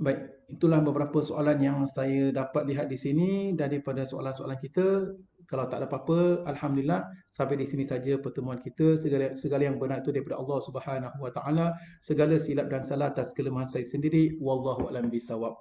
Baik, itulah beberapa soalan yang saya dapat lihat di sini daripada soalan-soalan kita. Kalau tak ada apa-apa, alhamdulillah, sampai di sini saja pertemuan kita. Segala yang benar itu daripada Allah Subhanahu Wa Taala. Segala silap dan salah atas kelemahan saya sendiri. Wallahu a'lam bishawab.